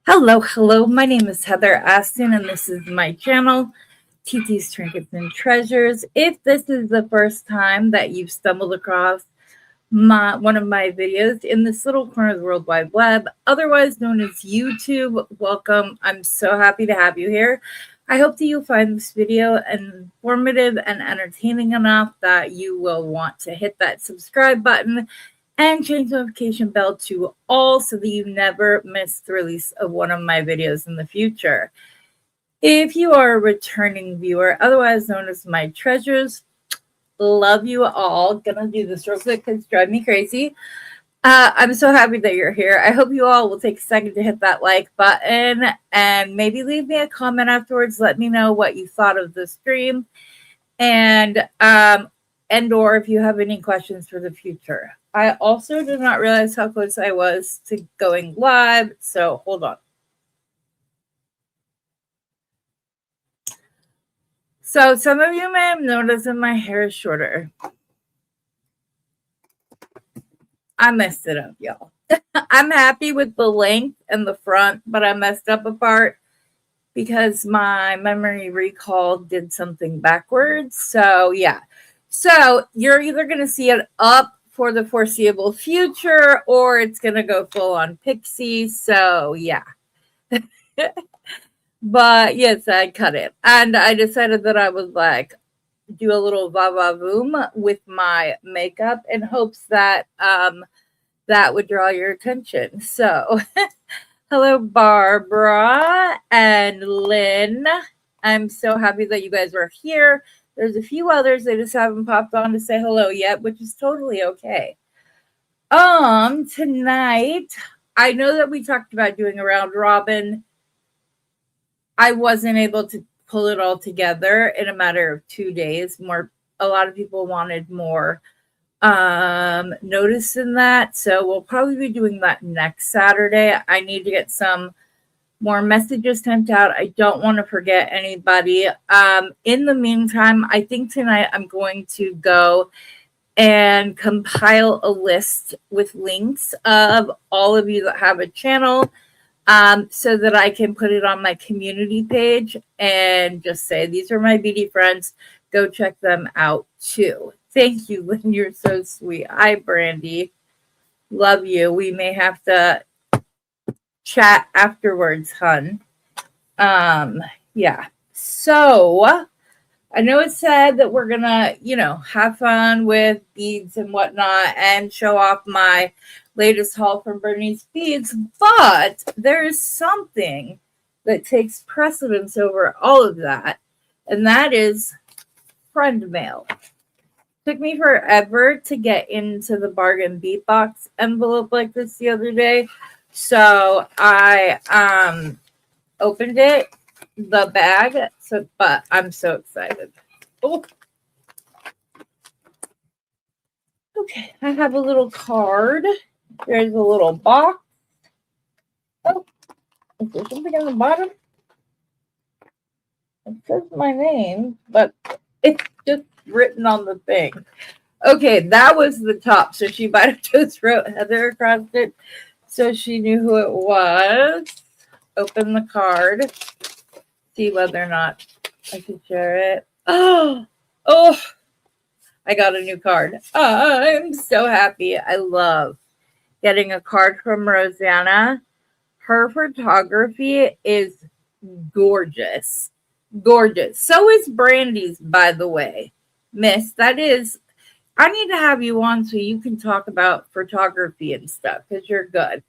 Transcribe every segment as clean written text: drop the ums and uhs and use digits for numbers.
Hello. My name is Heather Aston, and this is my channel, TT's Trinkets and Treasures. If this is the first time that you've stumbled across one of my videos in this little corner of the World Wide Web, otherwise known as YouTube, welcome. I'm so happy to have you here. I hope that you'll find this video informative and entertaining enough that you will want to hit that subscribe button and change the notification bell to all so that you never miss the release of one of my videos in the future. If you are a returning viewer, otherwise known as my treasures, love you all. Gonna do this real quick because it's driving me crazy. I'm so happy that you're here. I hope you all will take a second to hit that like button and maybe leave me a comment afterwards. Let me know what you thought of the stream and or if you have any questions for the future. I also did not realize how close I was to going live, so hold on. So some of you may have noticed that my hair is shorter. I messed it up, y'all. I'm happy with the length and the front, but I messed up a part because my memory recall did something backwards. So yeah. So you're either going to see it up for the foreseeable future or it's going to go full on pixie. So yeah. But yes, I cut it. And I decided that I would like do a little va-va-voom with my makeup in hopes that that would draw your attention. So hello, Barbara and Lynn. I'm so happy that you guys are here. There's a few others that just haven't popped on to say hello yet, which is totally okay. Tonight, I know that we talked about doing a round robin. I wasn't able to pull it all together in a matter of 2 days. A lot of people wanted more notice in that. So we'll probably be doing that next Saturday. I need to get some more messages sent out. I don't want to forget anybody. In the meantime, I think tonight I'm going to go and compile a list with links of all of you that have a channel so that I can put it on my community page and just say, these are my beady friends. Go check them out too. Thank you, Lynn. You're so sweet. Hi, Brandy. Love you. We may have to chat afterwards, hun. Yeah. So I know it said that we're gonna, have fun with beads and whatnot and show off my latest haul from Bernie's Beads, but there is something that takes precedence over all of that, and that is friend mail. Took me forever to get into the bargain bead box envelope like this the other day. So I opened it, the bag, but I'm so excited. Oh. Okay, I have a little card. There's a little box. Oh, is there something on the bottom? It says my name, but it's just written on the thing. Okay, that was the top. So she might have just wrote Heather across it so she knew who it was. Open the card. See whether or not I can share it. Oh, I got a new card. I'm so happy. I love getting a card from Rosanna. Her photography is gorgeous. Gorgeous. So is Brandy's, by the way. Miss, I need to have you on so you can talk about photography and stuff because you're good.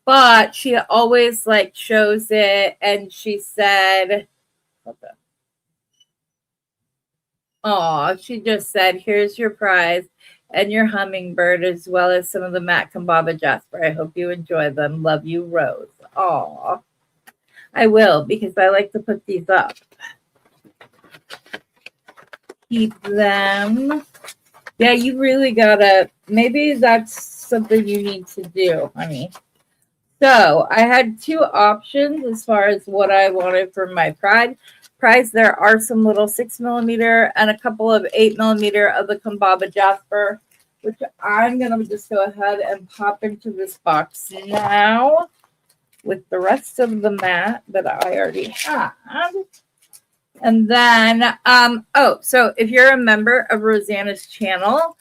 But she always shows it, and she said, she just said, here's your prize and your hummingbird as well as some of the Matt Kambaba Jasper. I hope you enjoy them. Love you, Rose. Aw. I will because I like to put these up. Keep them. Yeah, you really gotta, maybe that's something you need to do, honey. So I had two options as far as what I wanted for my prize. There are some little 6mm and a couple of 8mm of the Kambaba Jasper, which I'm going to just go ahead and pop into this box now. with the rest of the mat that I already have. And then, so if you're a member of Rosanna's channel,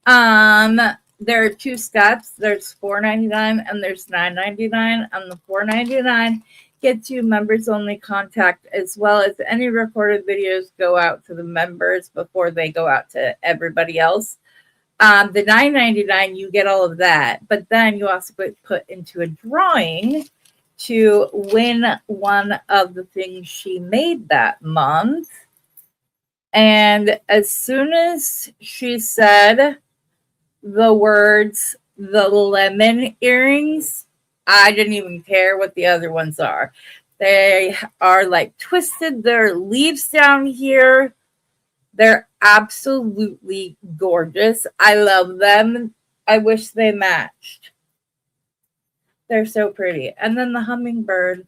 there are two steps. There's $4.99 and there's $9.99. And the $4.99 gets you members only contact, as well as any recorded videos go out to the members before they go out to everybody else. The $9.99, you get all of that, but then you also get put into a drawing to win one of the things she made that month. And as soon as she said the words, the lemon earrings, I didn't even care what the other ones are. They are like twisted. There are leaves down here. They're absolutely gorgeous. I love them. I wish they matched. They're so pretty. And then the hummingbird.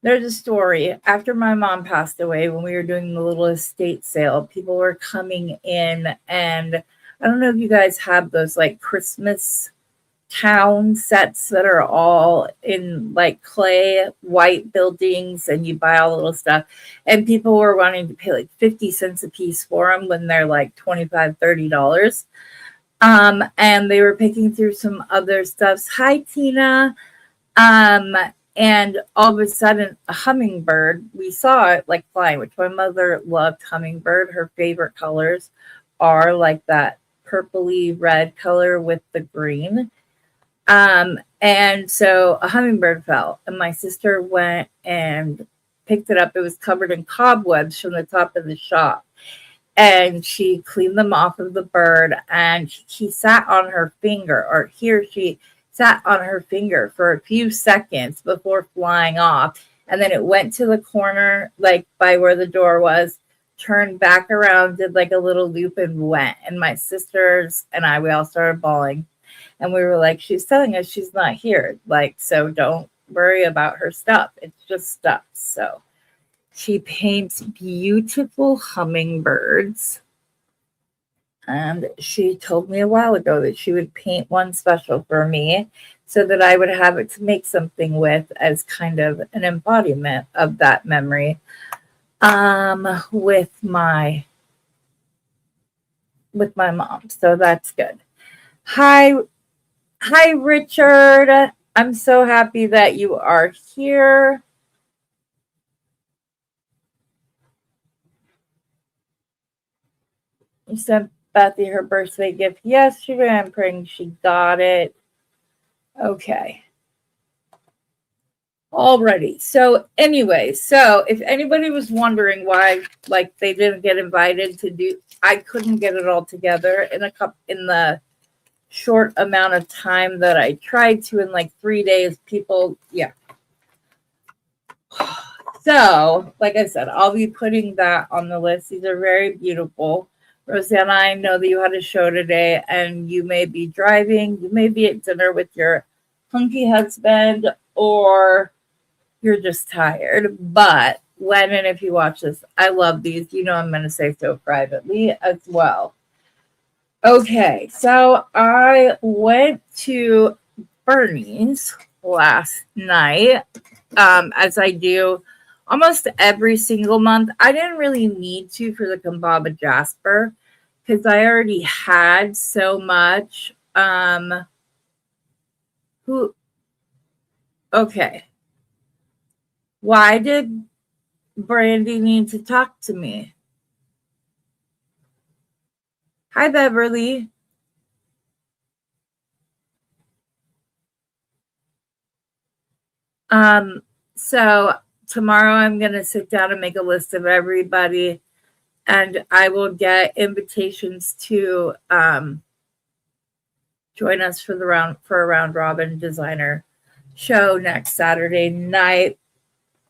There's a story. After my mom passed away, when we were doing the little estate sale, people were coming in, and I don't know if you guys have those like Christmas town sets that are all in like clay white buildings, and you buy all the little stuff, and people were wanting to pay like 50 cents a piece for them when they're like $25-$30. And they were picking through some other stuffs. Hi, Tina. And all of a sudden, a hummingbird, we saw it like flying, which my mother loved hummingbird. Her favorite colors are like that purpley red color with the green. And so a hummingbird fell, and my sister went and picked it up. It was covered in cobwebs from the top of the shop. And she cleaned them off of the bird, and he sat on her finger, or he or she sat on her finger for a few seconds before flying off. And then it went to the corner, like by where the door was, turned back around, did like a little loop and went. And my sisters and I, we all started bawling. And we were like, she's telling us she's not here. Like, so don't worry about her stuff. It's just stuff. So she paints beautiful hummingbirds. And she told me a while ago that she would paint one special for me so that I would have it to make something with as kind of an embodiment of that memory with my mom. So that's good. Hi, Richard. I'm so happy that you are here. You sent Bethy her birthday gift yesterday. I'm praying she got it. Okay. Alrighty. So anyway, so if anybody was wondering why like they didn't get invited to do, I couldn't get it all together in the short amount of time that I tried to, in like 3 days. People, yeah. So, like I said, I'll be putting that on the list. These are very beautiful. Rosanna, I know that you had a show today, and you may be driving. You may be at dinner with your hunky husband, or you're just tired. But when and if you watch this, I love these. You know I'm going to say so privately as well. Okay, so I went to Bernie's last night, as I do almost every single month. I didn't really need to for the Kambaba Jasper because I already had so much. Okay. Why did Brandy need to talk to me? Hi, Beverly. So tomorrow I'm going to sit down and make a list of everybody, and I will get invitations to join us for a round robin designer show next Saturday night.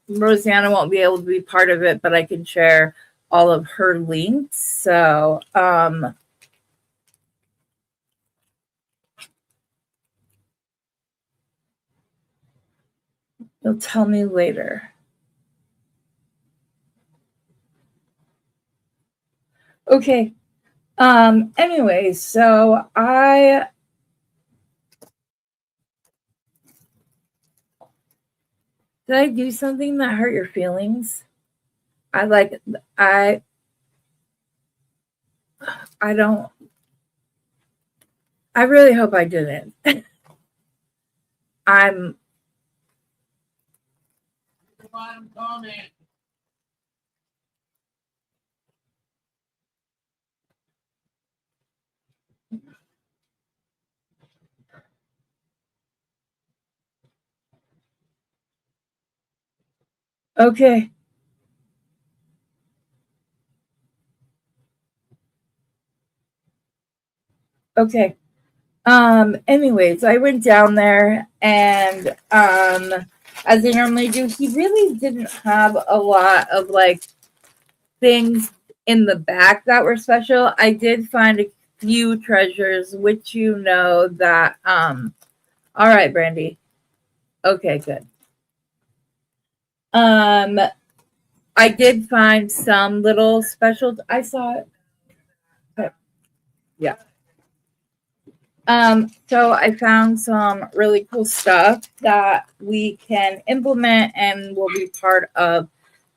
Rosanna won't be able to be part of it, but I can share all of her links. So you'll tell me later. Okay. Anyway, so I Did I do something that hurt your feelings? I don't. I really hope I didn't. I'm. Okay. Okay. Anyways, I went down there and as I normally do, he really didn't have a lot of like things in the back that were special. I did find a few treasures, which you know that all right, Brandy. Okay, good. I did find some little special. I saw it. Yeah. So I found some really cool stuff that we can implement and will be part of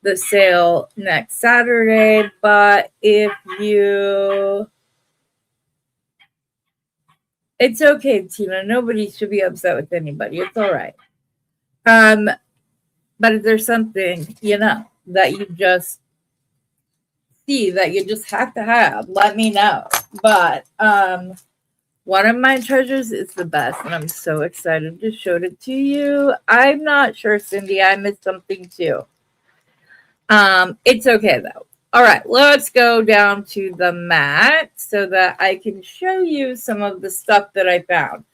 the sale next Saturday. But if you, it's okay, Tina. Nobody should be upset with anybody. It's all right. Um, but if there's something, that you just see that you just have to have, let me know. But one of my treasures is the best, and I'm so excited to show it to you. I'm not sure, Cindy. I missed something too. It's okay though. All right, let's go down to the mat so that I can show you some of the stuff that I found.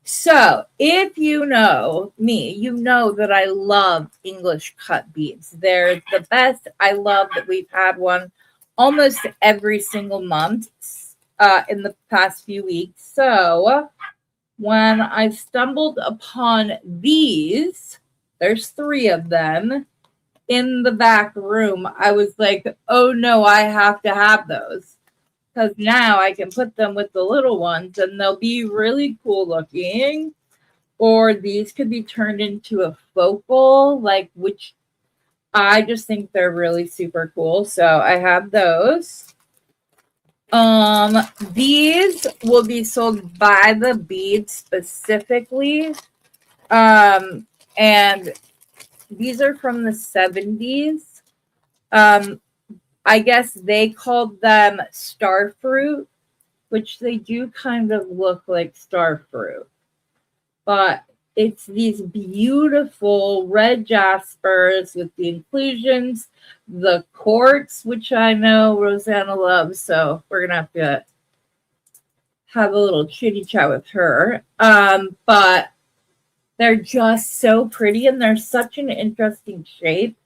So, if you know me, you know that I love English cut beads. They're the best. I love that we've had one almost every single month in the past few weeks. So, when I stumbled upon these, there's 3 of them in the back room, I was like, oh no, I have to have those. Because now I can put them with the little ones and they'll be really cool looking. Or these could be turned into a focal, which I just think they're really super cool. So I have those. These will be sold by the bead specifically. And these are from the 70s. I guess they called them star fruit, which they do kind of look like star fruit. But it's these beautiful red jaspers with the inclusions, the quartz, which I know Rosanna loves, so we're gonna have a little chitty chat with her. But they're just so pretty and they're such an interesting shape.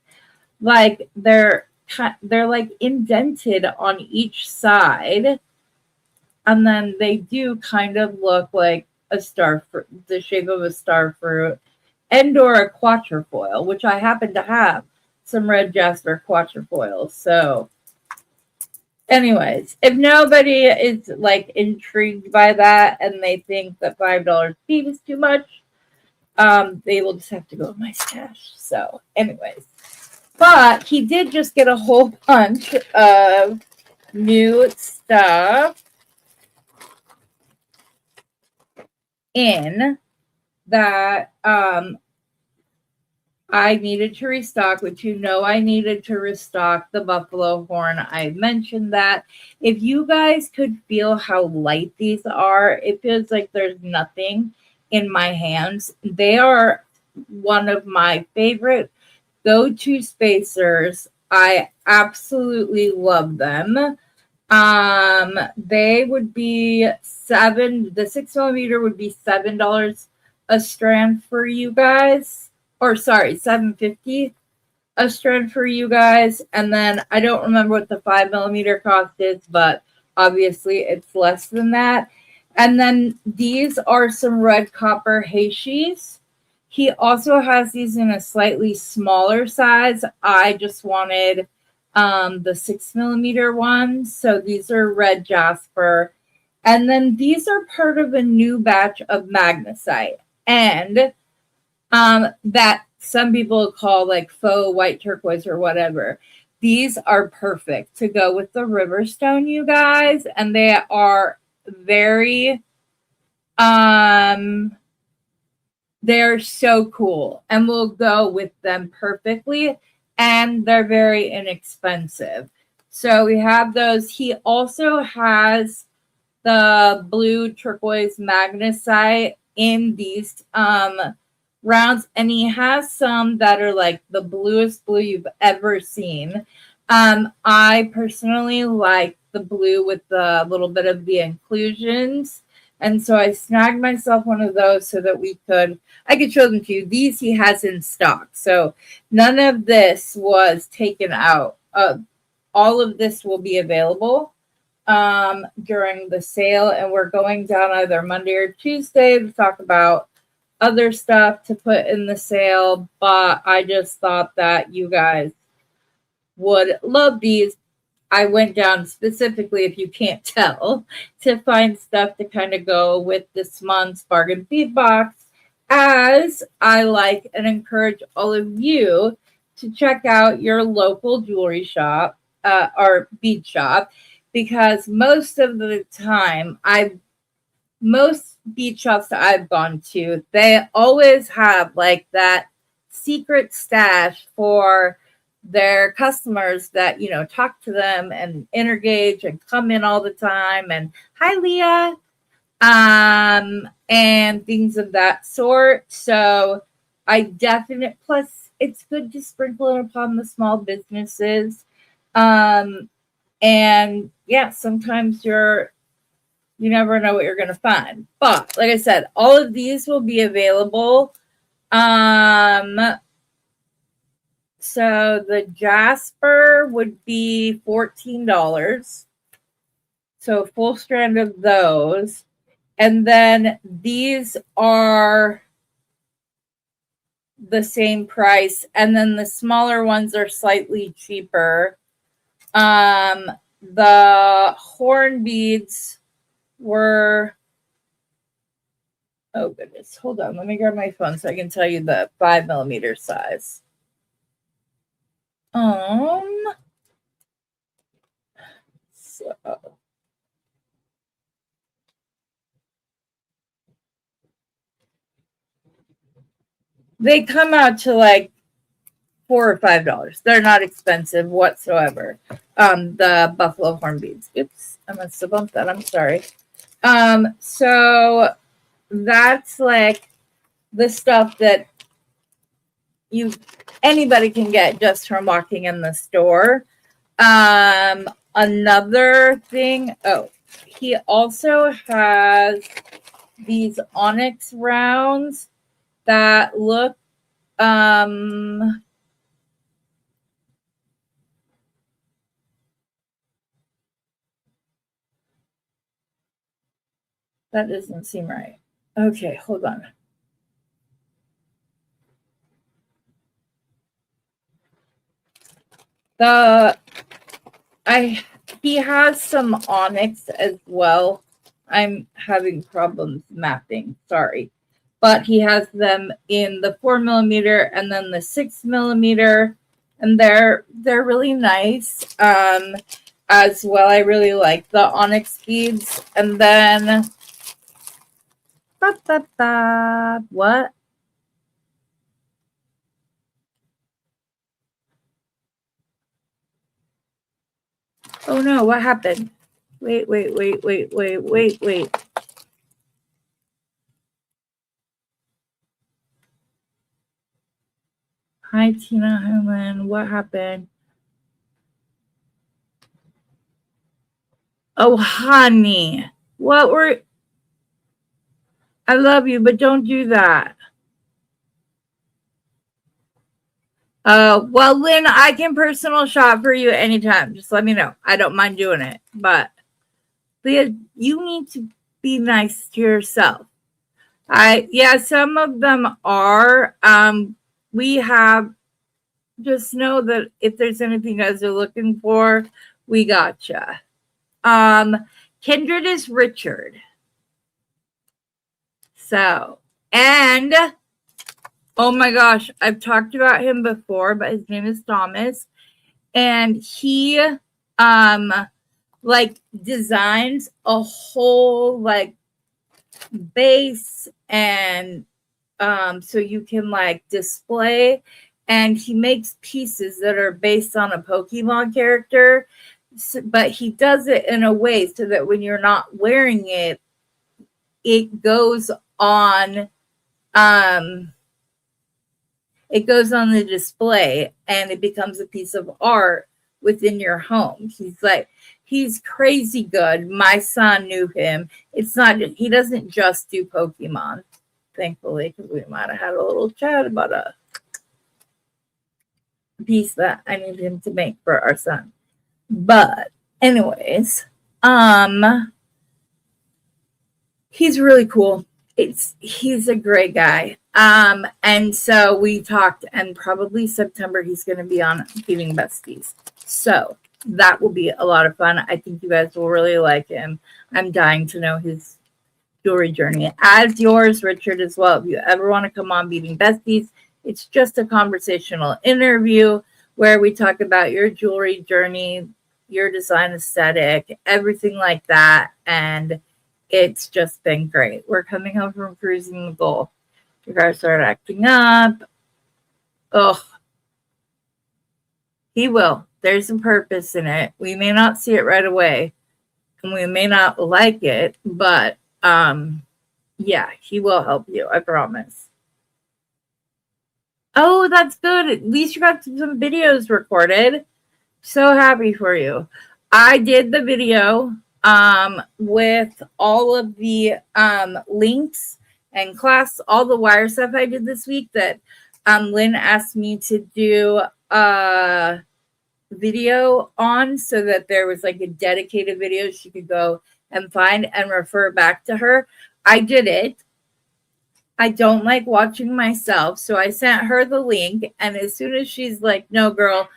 Like they're like indented on each side, and then they do kind of look like a star fruit, the shape of a star fruit, and or a quatrefoil, which I happen to have some red jasper quatrefoils. So anyways, if nobody is like intrigued by that and they think that $5 bead is too much, they will just have to go in my stash. So anyways, but he did just get a whole bunch of new stuff in that I needed to restock, which I needed to restock the buffalo horn. I mentioned that. If you guys could feel how light these are, it feels like there's nothing in my hands. They are one of my favorite go-to spacers. I absolutely love them. They would be the 6mm would be $7 a strand for you guys, or sorry, $7.50 a strand for you guys. And then I don't remember what the 5mm cost is, but obviously it's less than that. And then these are some red copper heishis. He also has these in a slightly smaller size. I just wanted the 6mm ones. So these are red jasper. And then these are part of a new batch of magnesite. And that some people call like faux white turquoise or whatever. These are perfect to go with the Riverstone, you guys, and they are very they're so cool and will go with them perfectly, and they're very inexpensive. So we have those. He also has the blue turquoise magnesite in these rounds, and he has some that are like the bluest blue you've ever seen. I personally like the blue with the little bit of the inclusions, and so I snagged myself one of those so that I could show them to you. These he has in stock, so none of this was taken out. All of this will be available during the sale, and we're going down either Monday or Tuesday to talk about other stuff to put in the sale. But I just thought that you guys would love these. I went down specifically, if you can't tell, to find stuff to kind of go with this month's bargain bead box, as I like and encourage all of you to check out your local jewelry shop or bead shop, because most of the time most bead shops that I've gone to, they always have like that secret stash for their customers that, you know, talk to them and engage and come in all the time and hi Leah, and things of that sort. So plus it's good to sprinkle it upon the small businesses. And yeah, sometimes you never know what you're going to find. But like I said, all of these will be available. So the Jasper would be $14. So a full strand of those. And then these are the same price. And then the smaller ones are slightly cheaper. The horn beads were, oh goodness, hold on, let me grab my phone so I can tell you the 5mm size. So they come out to like $4 or $5. They're not expensive whatsoever. The buffalo horn beads. Oops, I must have bumped that. I'm sorry. So that's like the stuff that anybody can get just from walking in the store. Another thing, he also has these onyx rounds that look that doesn't seem right. Okay, hold on. He has some onyx as well. I'm having problems mapping, sorry. But he has them in the 4mm and then the 6mm, and they're really nice. As well, I really like the onyx beads. And then what? Oh no, what happened? Wait. Hi, Tina Helen. What happened? Oh, honey. I love you, but don't do that. Well, Lynn, I can personal shop for you anytime. Just let me know. I don't mind doing it. But Leah, you need to be nice to yourself. Some of them are. We have, just know that if there's anything you guys are looking for, we gotcha. Kindred is Richard. So, and Oh my gosh, I've talked about him before, but his name is Thomas, and he like designs a whole like base and so you can like display, and he makes pieces that are based on a Pokemon character, but he does it in a way so that when you're not wearing it, it goes on um it goes on the display and it becomes a piece of art within your home. He's crazy good. My son knew him. It's not, he doesn't just do Pokemon, thankfully, because we might have had a little chat about a piece that I need him to make for our son. But anyways, he's really cool. He's a great guy. And so we talked, and probably September he's going to be on Beading Besties. So that will be a lot of fun. I think you guys will really like him. I'm dying to know his jewelry journey, as yours, Richard, as well. If you ever want to come on Beading Besties, it's just a conversational interview where we talk about your jewelry journey, your design aesthetic, everything like that. And it's just been great. We're coming home from cruising the Gulf. You guys start acting up. Oh, he will. There's a purpose in it. We may not see it right away, and we may not like it, but yeah, he will help you. I promise. Oh, that's good. At least you got some videos recorded. So happy for you. I did the video with all of the links and class, all the wire stuff I did this week that Lynn asked me to do a video on, so that there was like a dedicated video she could go and find and refer back to her. I did it. I don't like watching myself, so I sent her the link, and as soon as she's like, no, girl,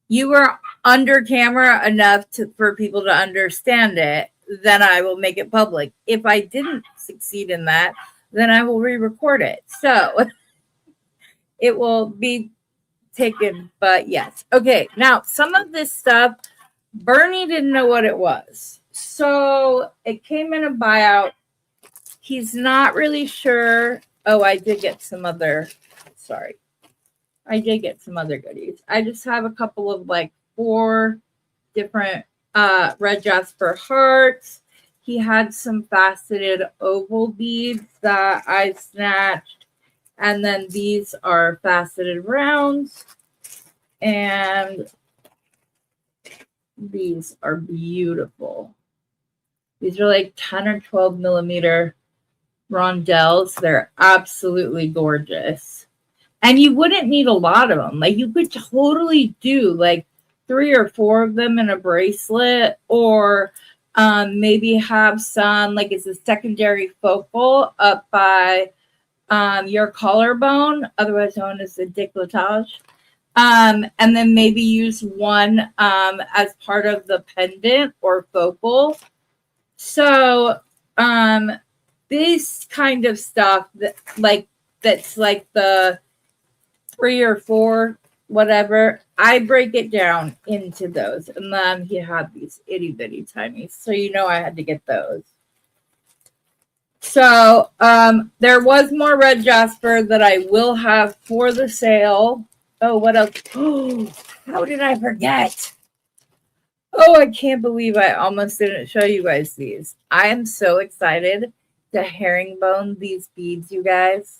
you were under camera enough for people to understand it, then I will make it public. If I didn't succeed in that, then I will re-record it. So it will be taken, but yes. Okay, now some of this stuff, Bernie didn't know what it was. So it came in a buyout. He's not really sure. Oh, I did get some other, I did get some other goodies. I just have a couple of like 4 different red jasper hearts. He had some faceted oval beads that I snatched. And then these are faceted rounds. And these are beautiful. These are like 10 or 12 millimeter rondelles. They're absolutely gorgeous. And you wouldn't need a lot of them. Like you could totally do like 3 or 4 of them in a bracelet, or maybe have some like it's a secondary focal up by your collarbone, otherwise known as the décolletage. And then maybe use one as part of the pendant or focal. So this kind of stuff that's like the 3 or 4, whatever, I break it down into those. And then he had these itty bitty tiny. So I had to get those. So there was more red jasper that I will have for the sale. Oh, what else? Oh, how did I forget? Oh, I can't believe I almost didn't show you guys these. I am so excited to herringbone these beads, you guys.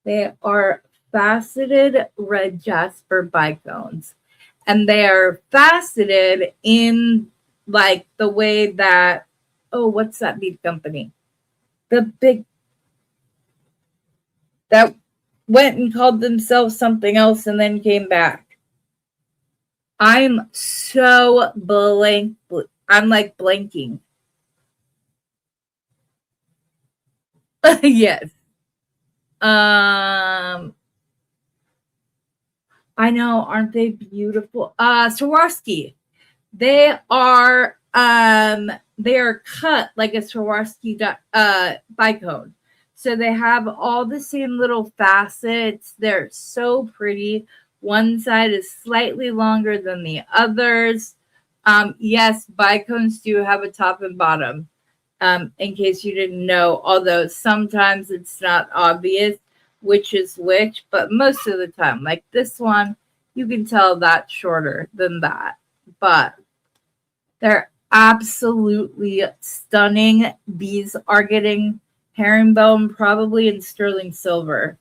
They are faceted red jasper bicones. And they are faceted in like the way that, oh, what's that bead company? The big, that went and called themselves something else and then came back. I'm so blank. I'm like blanking. Yes. I know, aren't they beautiful? Swarovski. They are cut like a Swarovski bicone. So they have all the same little facets. They're so pretty. One side is slightly longer than the others. Yes, bicones do have a top and bottom, in case you didn't know, although sometimes it's not obvious which is which, but most of the time, like this one, you can tell that's shorter than that. But they're absolutely stunning. These are getting herringbone, probably in sterling silver.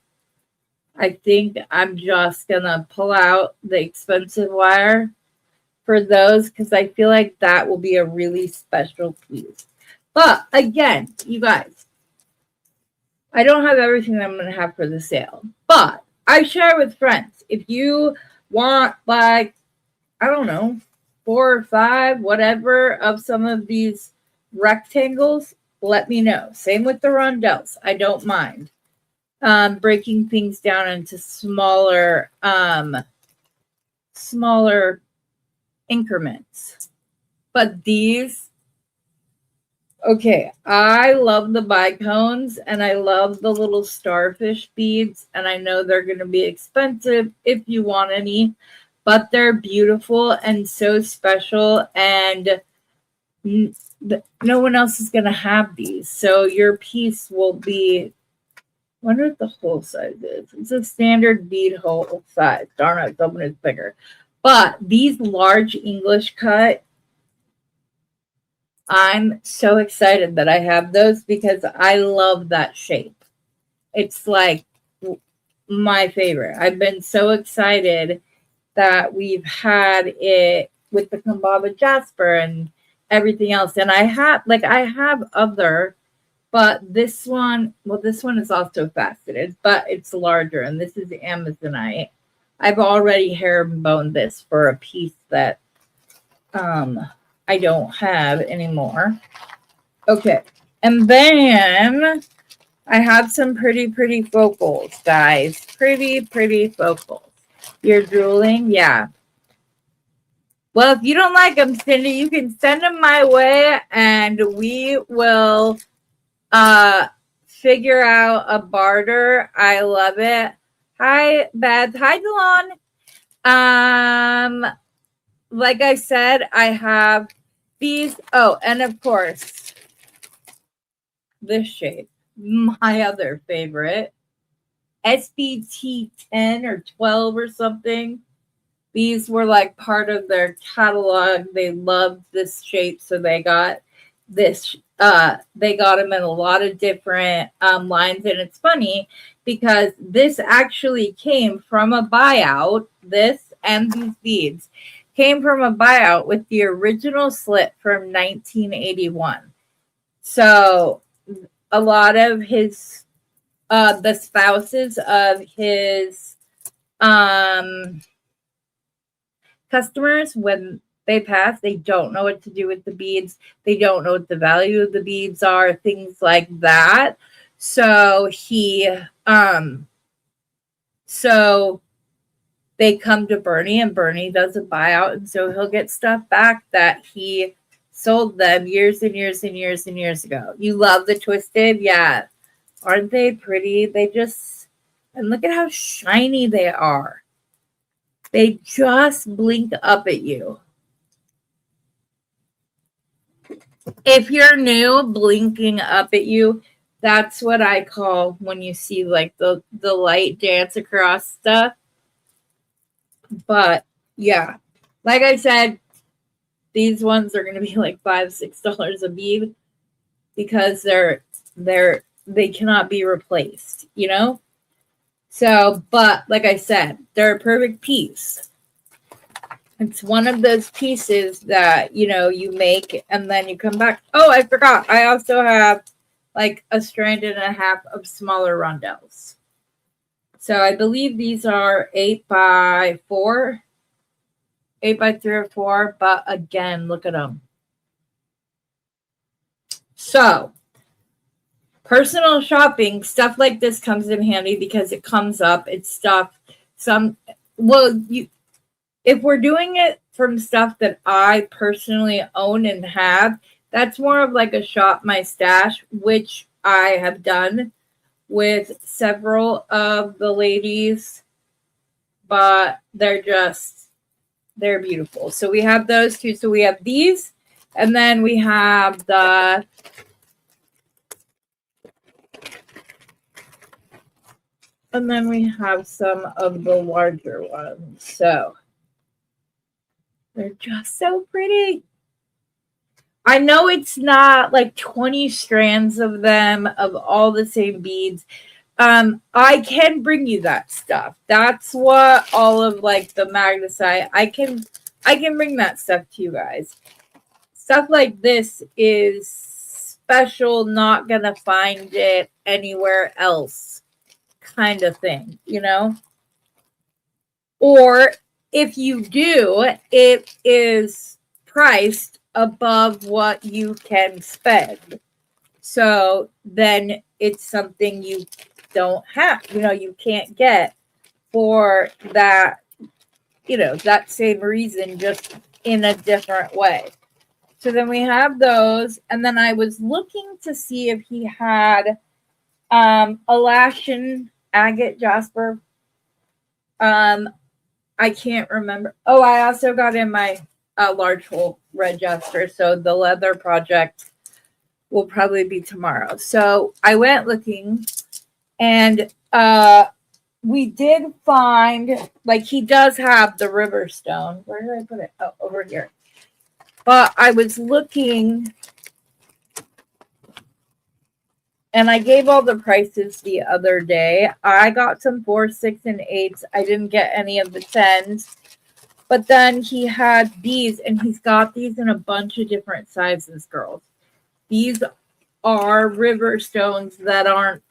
I think I'm just gonna pull out the expensive wire for those because I feel like that will be a really special piece. But again, you guys, I don't have everything that I'm gonna have for the sale, but I share with friends. If you want, like, I don't know, 4 or 5, whatever, of some of these rectangles, let me know. Same with the rondelles. I don't mind breaking things down into smaller increments. But these, okay, I love the bicones and I love the little starfish beads, and I know they're going to be expensive if you want any, but they're beautiful and so special, and no one else is going to have these. So your piece will be, I wonder what the hole size is. It's a standard bead hole size. Darn it, someone is bigger. But these large English cut, I'm so excited that I have those because I love that shape. It's like my favorite. I've been so excited that we've had it with the Kambaba Jasper and everything else. And I have other, but this one is also faceted, but it's larger, and this is Amazonite. I've already herringboned this for a piece that I don't have anymore. Okay, and then I have some pretty focals, guys. Pretty focals. You're drooling? Yeah. Well, if you don't like them, Cindy, you can send them my way, and we will figure out a barter. I love it. Hi, Beth. Hi, Delon. Like I said, I have these. Oh, and of course, this shape, my other favorite, SBT 10 or 12 or something. These were like part of their catalog. They loved this shape, so they got this. They got them in a lot of different lines, and it's funny because this actually came from a buyout. This and these beads came from a buyout with the original slit from 1981. So a lot of his the spouses of his customers, when they pass, they don't know what to do with the beads. They don't know what the value of the beads are, things like that. So they come to Bernie, and Bernie does a buyout, and so he'll get stuff back that he sold them years and years ago. You love the twisted? Yeah. Aren't they pretty? And look at how shiny they are. They just blink up at you. If you're new, blinking up at you, that's what I call when you see like the light dance across stuff. But yeah, like I said, these ones are going to be like $5-6 a bead because they cannot be replaced, you know? So, but like I said, they're a perfect piece. It's one of those pieces that, you know, you make and then you come back. Oh, I forgot. I also have like a strand and a half of smaller rondelles. So I believe these are 8 by 4, 8 by 3 or 4. But again, look at them. So personal shopping, stuff like this comes in handy because it comes up. It's stuff. If we're doing it from stuff that I personally own and have, that's more of like a shop my stash, which I have done. with several of the ladies, but they're beautiful. So we have those two. So we have these, and then we have we have some of the larger ones. So they're just so pretty. I know it's not like 20 strands of them of all the same beads. I can bring you that stuff. That's what all of like the magnesite. I can bring that stuff to you guys. Stuff like this is special, not gonna find it anywhere else kind of thing, you know? Or if you do, it is priced above what you can spend. So then it's something you don't have, you can't get for that, that same reason, just in a different way. So then we have those. And then I was looking to see if he had Alaskan agate jasper. I can't remember. Oh, I also got in my large hole red jasper. So the leather project will probably be tomorrow. So I went looking, and we did find, like, he does have the river stone. Where did I put it? Oh, over here. But I was looking, and I gave all the prices the other day. I got some 4, 6, and 8s. I didn't get any of the 10s. But then he had these, and he's got these in a bunch of different sizes, girls. These are river stones that aren't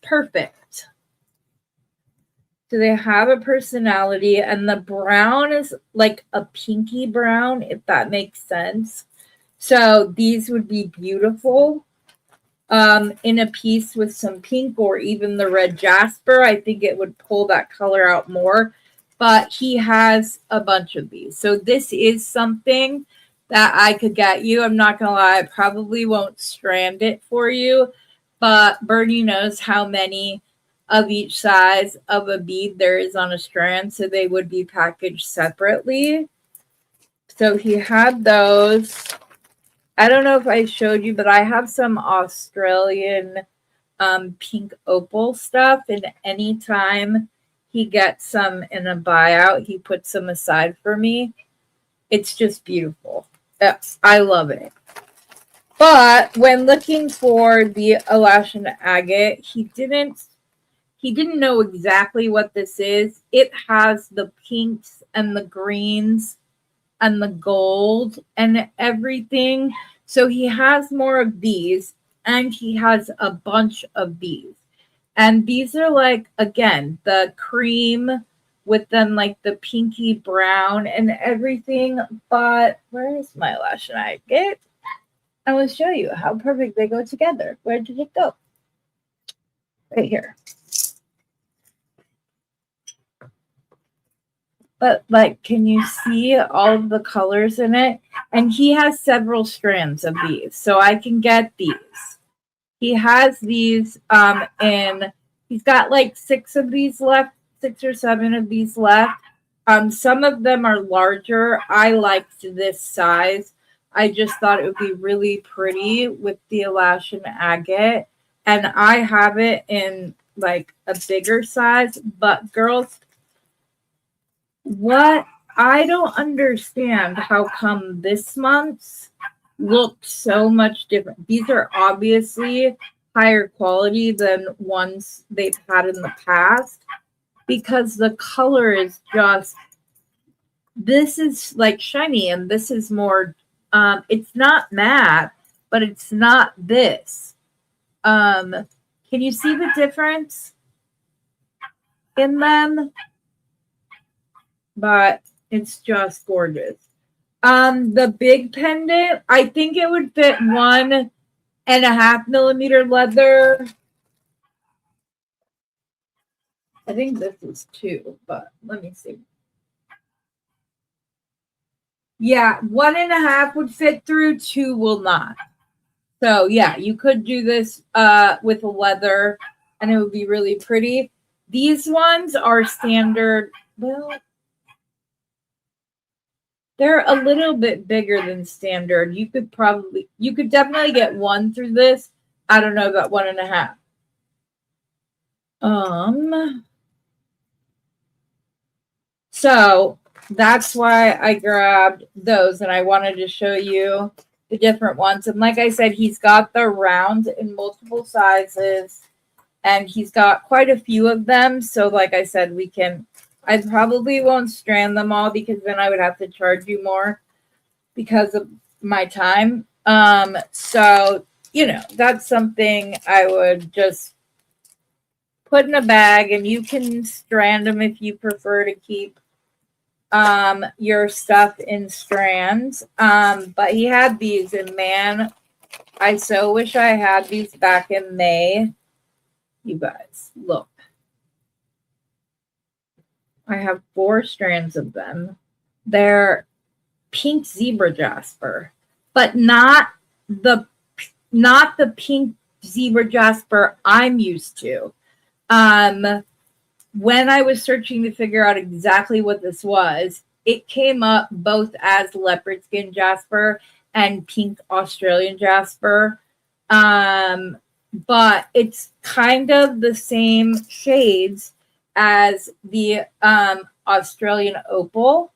perfect. So they have a personality, and the brown is like a pinky brown, if that makes sense. So these would be beautiful in a piece with some pink or even the red jasper. I think it would pull that color out more. But he has a bunch of these. So this is something that I could get you. I'm not going to lie. I probably won't strand it for you. But Bernie knows how many of each size of a bead there is on a strand. So they would be packaged separately. So he had those. I don't know if I showed you, but I have some Australian pink opal stuff. And anytime he gets some in a buyout, he puts them aside for me. It's just beautiful. I love it. But when looking for the Alaskan agate, he didn't know exactly what this is. It has the pinks and the greens and the gold and everything. So he has more of these, and he has a bunch of these. And these are like, again, the cream with then like the pinky brown and everything. But where is my Alaskan agate? I will show you how perfect they go together. Where did it go? Right here. But like, can you see all of the colors in it? And he has several strands of these, so I can get these. He has these, and he's got like 6 of these left, 6 or 7 of these left. Some of them are larger. I liked this size. I just thought it would be really pretty with the Alaskan agate. And I have it in like a bigger size. But girls, what I don't understand how come this month's look so much different. These are obviously higher quality than ones they've had in the past, because the color is just, this is like shiny, and this is more, it's not matte, but it's not this. Can you see the difference in them? But it's just gorgeous. The big pendant, I think it would fit 1.5 millimeter leather. I think this is 2, but let me see. Yeah, 1.5 would fit through, 2 will not. So yeah, you could do this with a leather and it would be really pretty. These ones are standard. Well, they're a little bit bigger than standard. You could definitely get one through this. I don't know about 1.5. So that's why I grabbed those and I wanted to show you the different ones. And like I said, he's got the round in multiple sizes and he's got quite a few of them. So like I said, I probably won't strand them all because then I would have to charge you more because of my time. So, that's something I would just put in a bag and you can strand them if you prefer to keep your stuff in strands. But he had these and man, I so wish I had these back in May. You guys, look. I have 4 strands of them. They're pink zebra jasper, but not the pink zebra jasper I'm used to. When I was searching to figure out exactly what this was, it came up both as leopard skin jasper and pink Australian jasper. But it's kind of the same shades as the Australian opal.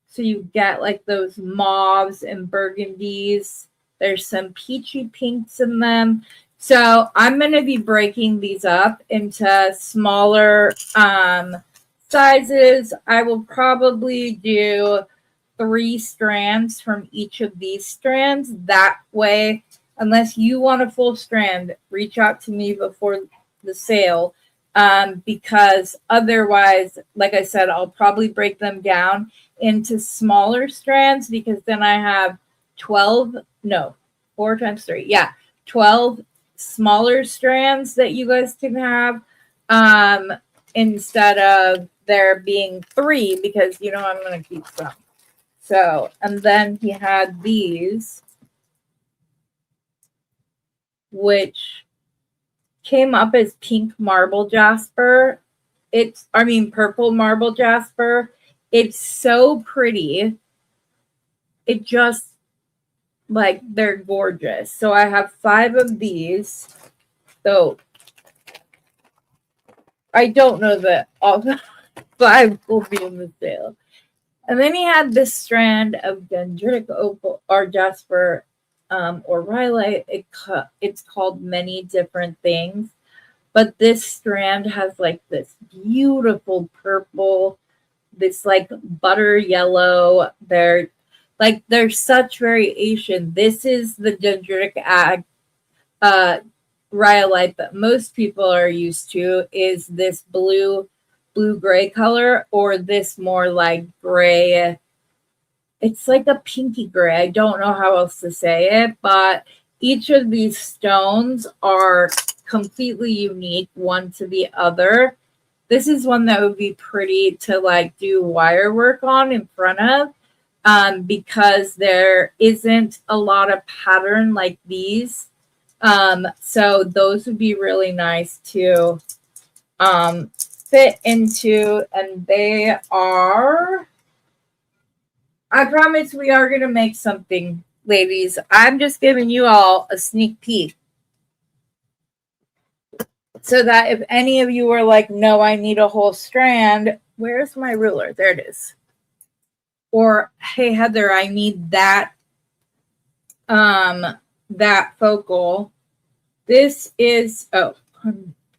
So you get like those mauves and burgundies. There's some peachy pinks in them. So I'm going to be breaking these up into smaller sizes. I will probably do 3 strands from each of these strands. That way, unless you want a full strand, reach out to me before the sale. Because otherwise, like I said, I'll probably break them down into smaller strands because then I have 4 times 3. Yeah, 12 smaller strands that you guys can have instead of there being 3 because, I'm going to keep some. So, and then he had these, which came up as pink marble jasper. Purple marble jasper. It's so pretty. It just, they're gorgeous. So I have 5 of these. So I don't know that all 5 will be in the sale. And then he had this strand of dendritic opal or jasper or rhyolite. It's called many different things. But this strand has this beautiful purple, this butter yellow. There's such variation. This is the dendritic rhyolite that most people are used to is this blue gray color or this more gray. It's like a pinky gray. I don't know how else to say it, but each of these stones are completely unique one to the other. This is one that would be pretty to do wire work on in front of because there isn't a lot of pattern like these. So those would be really nice to fit into, and they are, I promise we are going to make something, ladies. I'm just giving you all a sneak peek. So that if any of you are like, no, I need a whole strand, where's my ruler? There it is. Or, hey, Heather, I need that focal. This is,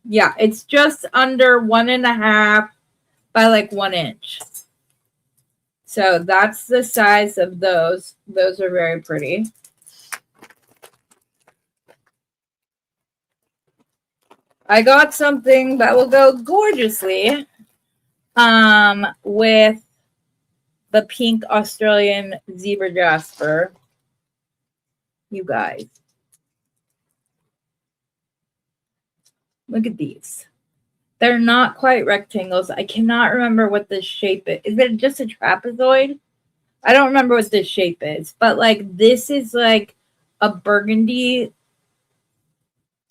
it's just under 1.5 by 1 inch. So that's the size of those. Those are very pretty. I got something that will go gorgeously with the pink Australian zebra jasper. You guys. Look at these. They're not quite rectangles. I cannot remember what this shape is. Is it just a trapezoid? I don't remember what this shape is. But this is a a burgundy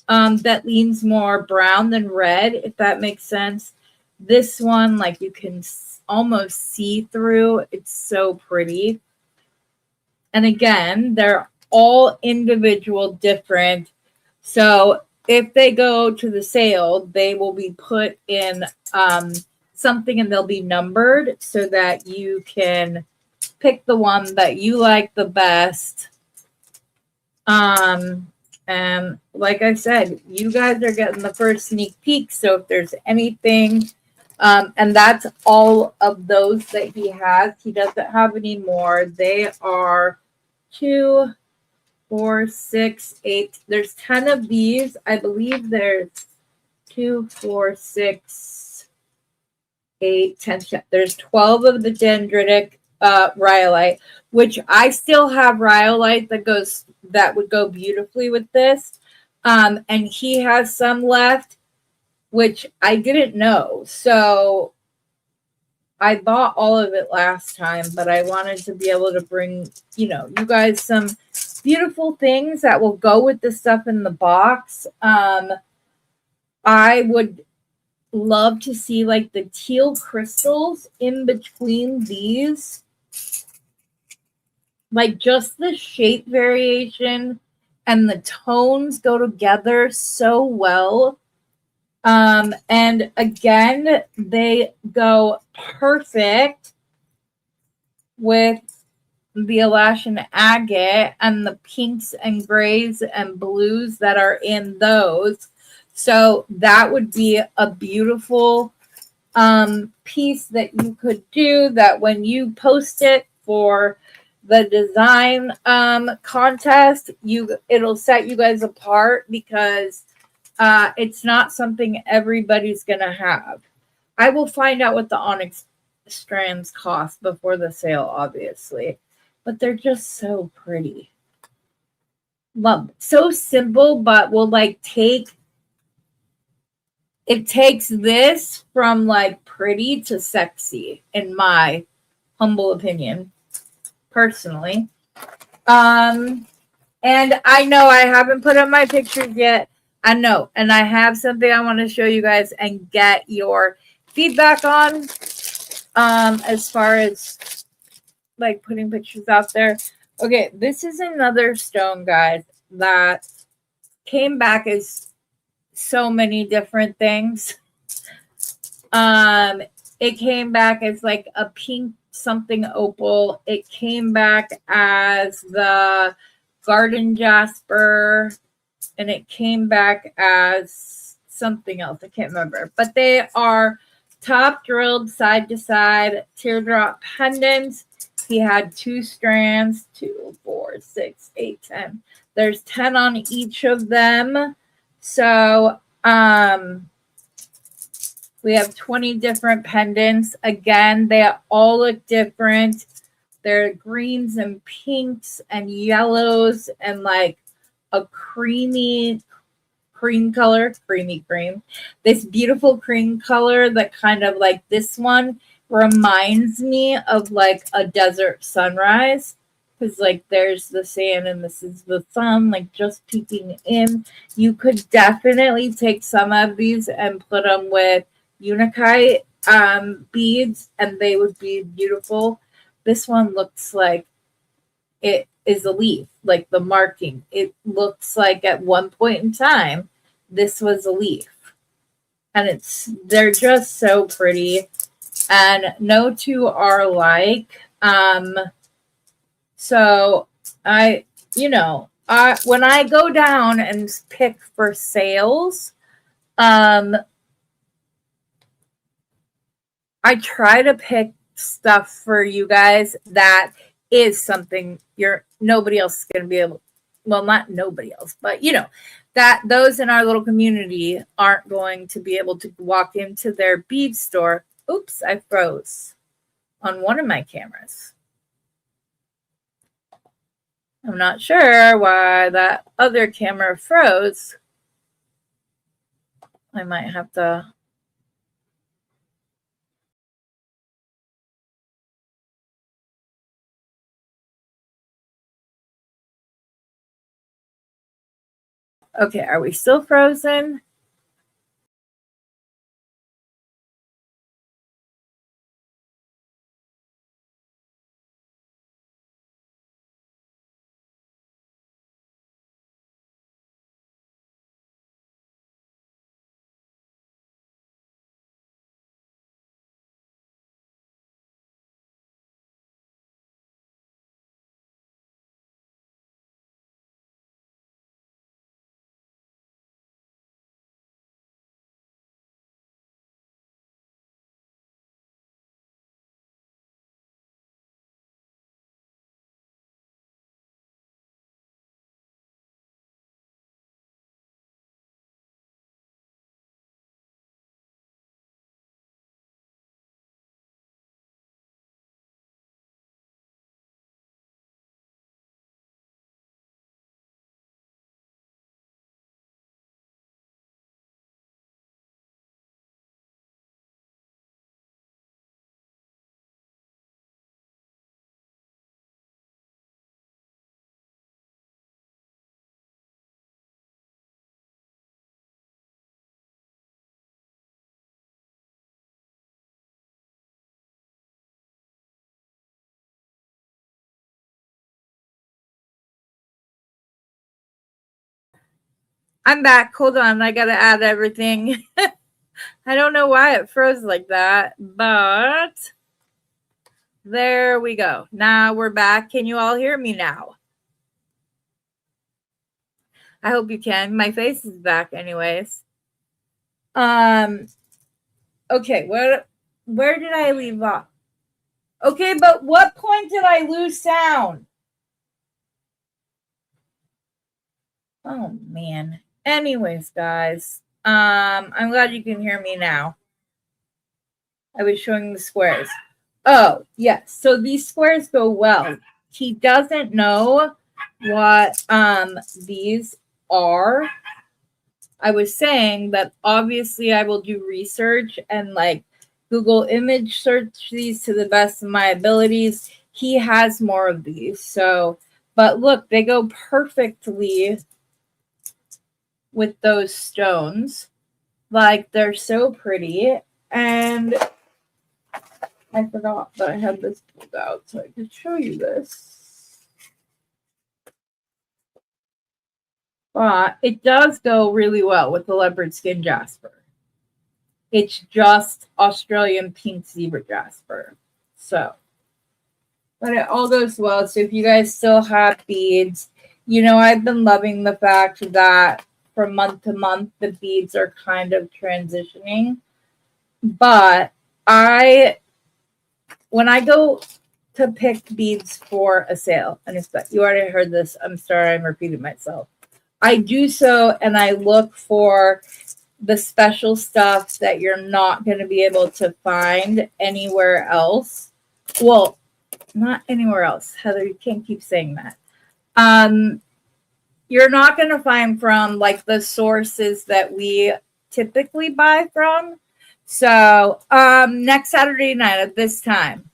that leans more brown than red, if that makes sense. This one, like, you can almost see through. It's so pretty. And again, they're all individual, different. So if they go to the sale, they will be put in something and they'll be numbered so that you can pick the one that you like the best. And like I said, you guys are getting the first sneak peek. So if there's anything, and that's all of those that he has. He doesn't have any more. They are 2, 4, 6, 8. There's 10 of these. I believe there's 2, 4, 6, 8, 10. There's 12 of the dendritic rhyolite, which I still have rhyolite that would go beautifully with this. And he has some left, which I didn't know. So I bought all of it last time, but I wanted to be able to bring, you guys some beautiful things that will go with the stuff in the box. I would love to see like the teal crystals in between these. Like just the shape variation and the tones go together so well. And again, they go perfect with the Alaskan agate and the pinks and grays and blues that are in those. So that would be a beautiful piece that you could do, that when you post it for the design contest, it'll set you guys apart, because it's not something everybody's gonna have. I will find out what the onyx strands cost before the sale, obviously, but they're just so pretty. Love it. So simple, but will like it takes this from like pretty to sexy, in my humble opinion, personally. And I know I haven't put up my pictures yet. I know, and I have something I want to show you guys and get your feedback on, as far as like putting pictures out there. Okay, this is another stone, guys, that came back as so many different things. It came back as like a pink something opal. It came back as the garden jasper, and it came back as something else. I can't remember, but they are top drilled side to side teardrop pendants. He had 2 strands, 2, 4, 6, 8, 10. There's 10 on each of them. So, we have 20 different pendants. Again, they all look different. They're greens and pinks and yellows and like a creamy cream color, creamy cream. This beautiful cream color that kind of like this one reminds me of like a desert sunrise, because like there's the sand and this is the sun like just peeking in. You could definitely take some of these and put them with Unikite beads and they would be beautiful. This one looks like it is a leaf, like the marking. It looks like at one point in time this was a leaf, and they're just so pretty, and no two are alike. So when I go down and pick for sales, I try to pick stuff for you guys that is something nobody else is going to be able, well, not nobody else, but that those in our little community aren't going to be able to walk into their bead store. Oops, I froze on one of my cameras. I'm not sure why that other camera froze. I might have to Okay, are we still frozen? I'm back. Hold on. I got to add everything. I don't know why it froze like that, but there we go. Now we're back. Can you all hear me now? I hope you can. My face is back anyways. Okay, where did I leave off? Okay, but what point did I lose sound? Oh man. Anyways, guys, I'm glad you can hear me now. I was showing the squares. Oh, yes. So these squares go well. He doesn't know what these are. I was saying that obviously I will do research and like Google image search these to the best of my abilities. He has more of these. So, but look, they go perfectly with those stones. Like they're so pretty. And I forgot that I had this pulled out so I could show you this. But it does go really well with the leopard skin jasper. It's just Australian pink zebra jasper. So, but it all goes well. So if you guys still have beads, you know, I've been loving the fact that from month to month, the beads are kind of transitioning. But when I go to pick beads for a sale, and you already heard this, I'm sorry, I'm repeating myself. I do so and I look for the special stuff that you're not going to be able to find anywhere else. Well, not anywhere else. Heather, you can't keep saying that. You're not going to find from like the sources that we typically buy from. So next Saturday night at this time,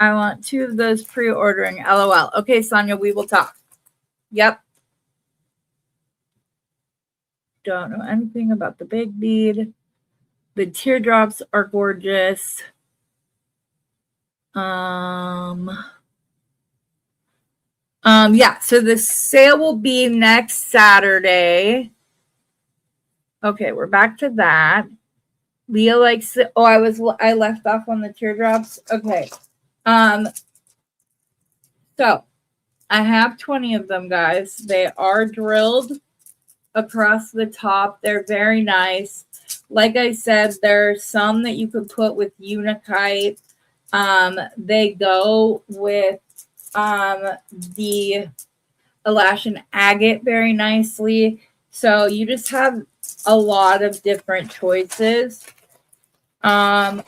I want 2 of those pre-ordering. LOL. Okay, Sonia, we will talk. Yep. Don't know anything about the big bead. The teardrops are gorgeous. Yeah, so the sale will be next Saturday. Okay, we're back to that. Leah likes it. Oh, I left off on the teardrops. Okay. So I have 20 of them, guys. They are drilled across the top. They're very nice. Like I said, there are some that you could put with Unikite. They go with the Alaskan agate very nicely. So you just have a lot of different choices. Some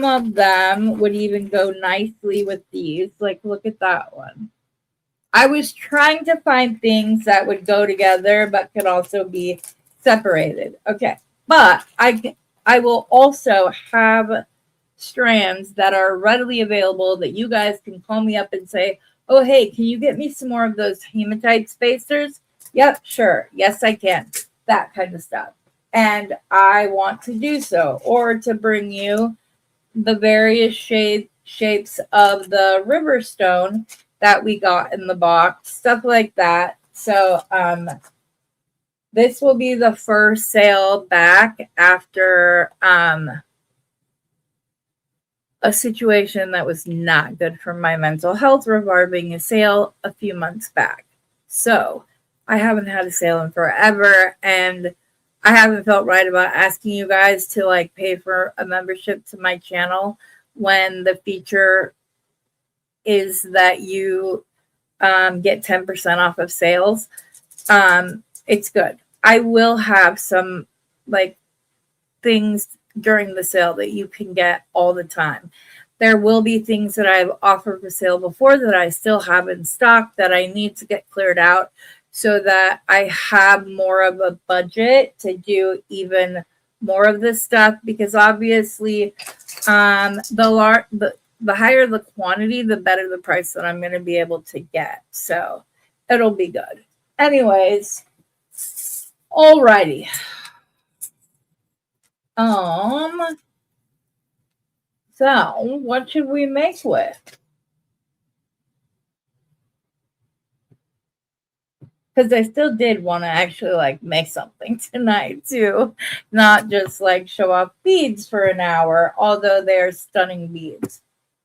of them would even go nicely with these. Like, look at that one. I was trying to find things that would go together but could also be separated. Okay, but I will also have strands that are readily available that you guys can call me up and say, oh, hey, can you get me some more of those hematite spacers? Yep, sure. Yes, I can. that kind of stuff. And I want to do so, or to bring you the various shapes of the river stone that we got in the box, stuff like that. So this will be the first sale back after a situation that was not good for my mental health regarding a sale a few months back. So I haven't had a sale in forever, and I haven't felt right about asking you guys to like pay for a membership to my channel when the feature is that you get 10% off of sales. It's good. I will have some like things during the sale that you can get all the time. There will be things that I've offered for sale before that I still have in stock that I need to get cleared out so that I have more of a budget to do even more of this stuff, because obviously the higher the quantity, the better the price that I'm going to be able to get. So it'll be good. Anyways, alrighty. So what should we make with? Because I still did want to actually like make something tonight too, not just like show off beads for an hour, although they're stunning beads.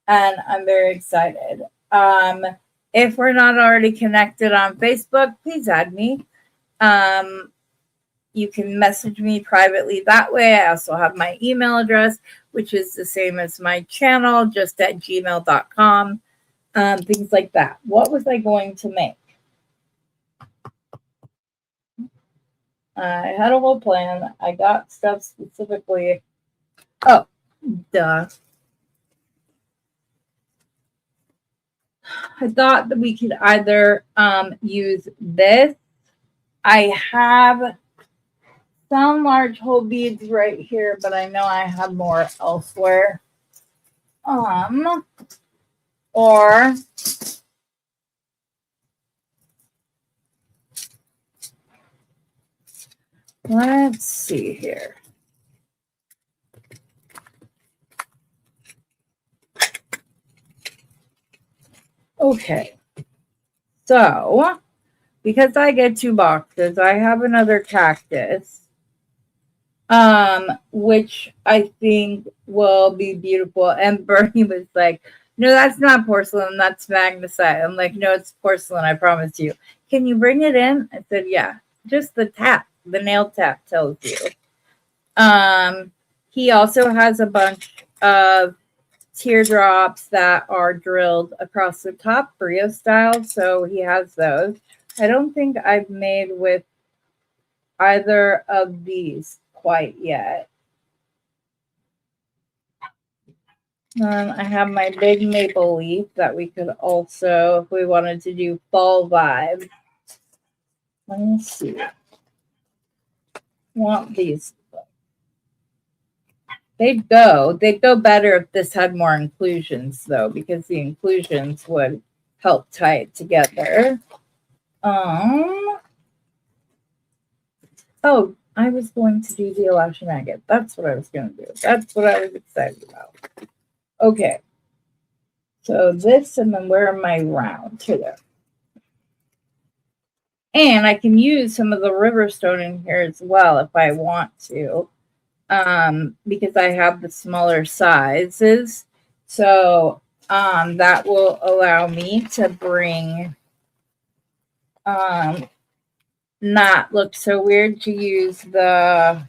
And I'm very excited. If we're not already connected on Facebook, please add me. You can message me privately that way. I also have my email address, which is the same as my channel, just at gmail.com. Things like that. What was I going to make? I had a whole plan. I got stuff specifically. Oh, duh. I thought that we could either use this. I have some large hole beads right here, but I know I have more elsewhere. Or let's see here. Okay. So, because I get 2 boxes, I have another cactus, which I think will be beautiful. And Bernie was like, no, that's not porcelain, that's magnesite. I'm like, no, it's porcelain, I promise you. Can you bring it in? I said, yeah. Just the tap, the nail tap tells you. He also has a bunch of teardrops that are drilled across the top, Brio style, so he has those. I don't think I've made with either of these quite yet. I have my big maple leaf that we could also, if we wanted to do fall vibe. Let me see. Want these? They'd go better if this had more inclusions, though, because the inclusions would help tie it together. Oh, I was going to do the elastic agate. That's what I was going to do. That's what I was excited about. Okay. So this, and then where am I round? Here. And I can use some of the river stone in here as well if I want to, because I have the smaller sizes. So that will allow me to bring, not look so weird, to use the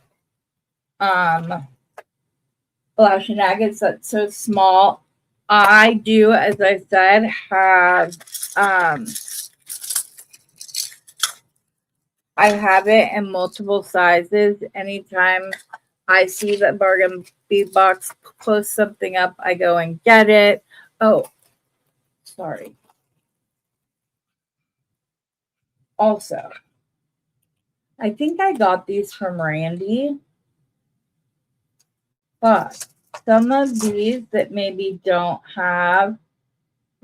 elastic agates that's so small. I do, as I said, have I have it in multiple sizes. Anytime I see that Bargain Bead Box posts something up, I go and get it. Oh, sorry. Also, I think I got these from Randy, but some of these that maybe don't have,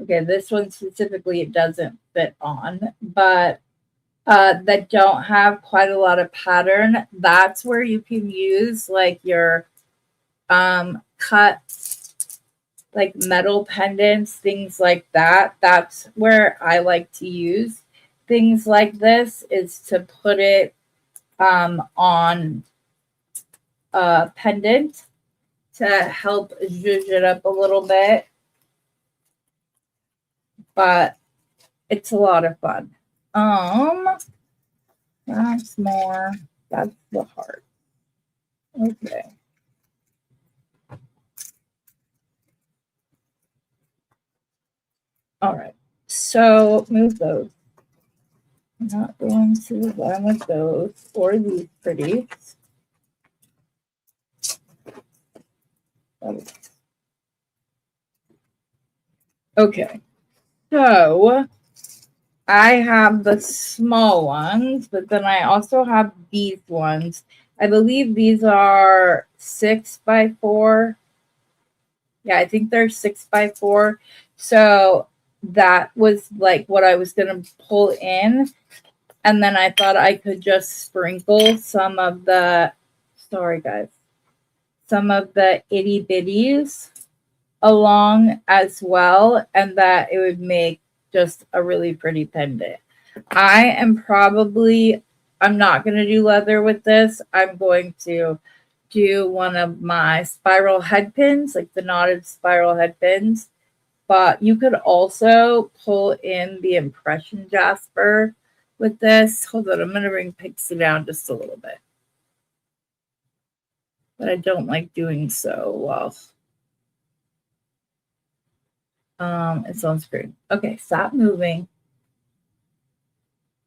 okay, this one specifically, it doesn't fit on, but that don't have quite a lot of pattern. That's where you can use like your cut like metal pendants, things like that. That's where I like to use things like this, is to put it on a pendant to help zhuzh it up a little bit. But it's a lot of fun. That's more. That's the heart. Okay. All right. So move those. I'm not going to run with those or these pretty. Okay. So I have the small ones, but then I also have these ones. I believe these are 6x4. Yeah, I think they're 6x4. So that was like what I was going to pull in. And then I thought I could just sprinkle some of the, sorry guys, some of the itty bitties along as well. And that it would make just a really pretty pendant. I'm not going to do leather with this. I'm going to do one of my spiral head pins, like the knotted spiral head pins. But you could also pull in the impression jasper with this. Hold on, I'm going to bring Pixie down just a little bit. But I don't like doing so well. It's on screen. Okay, stop moving.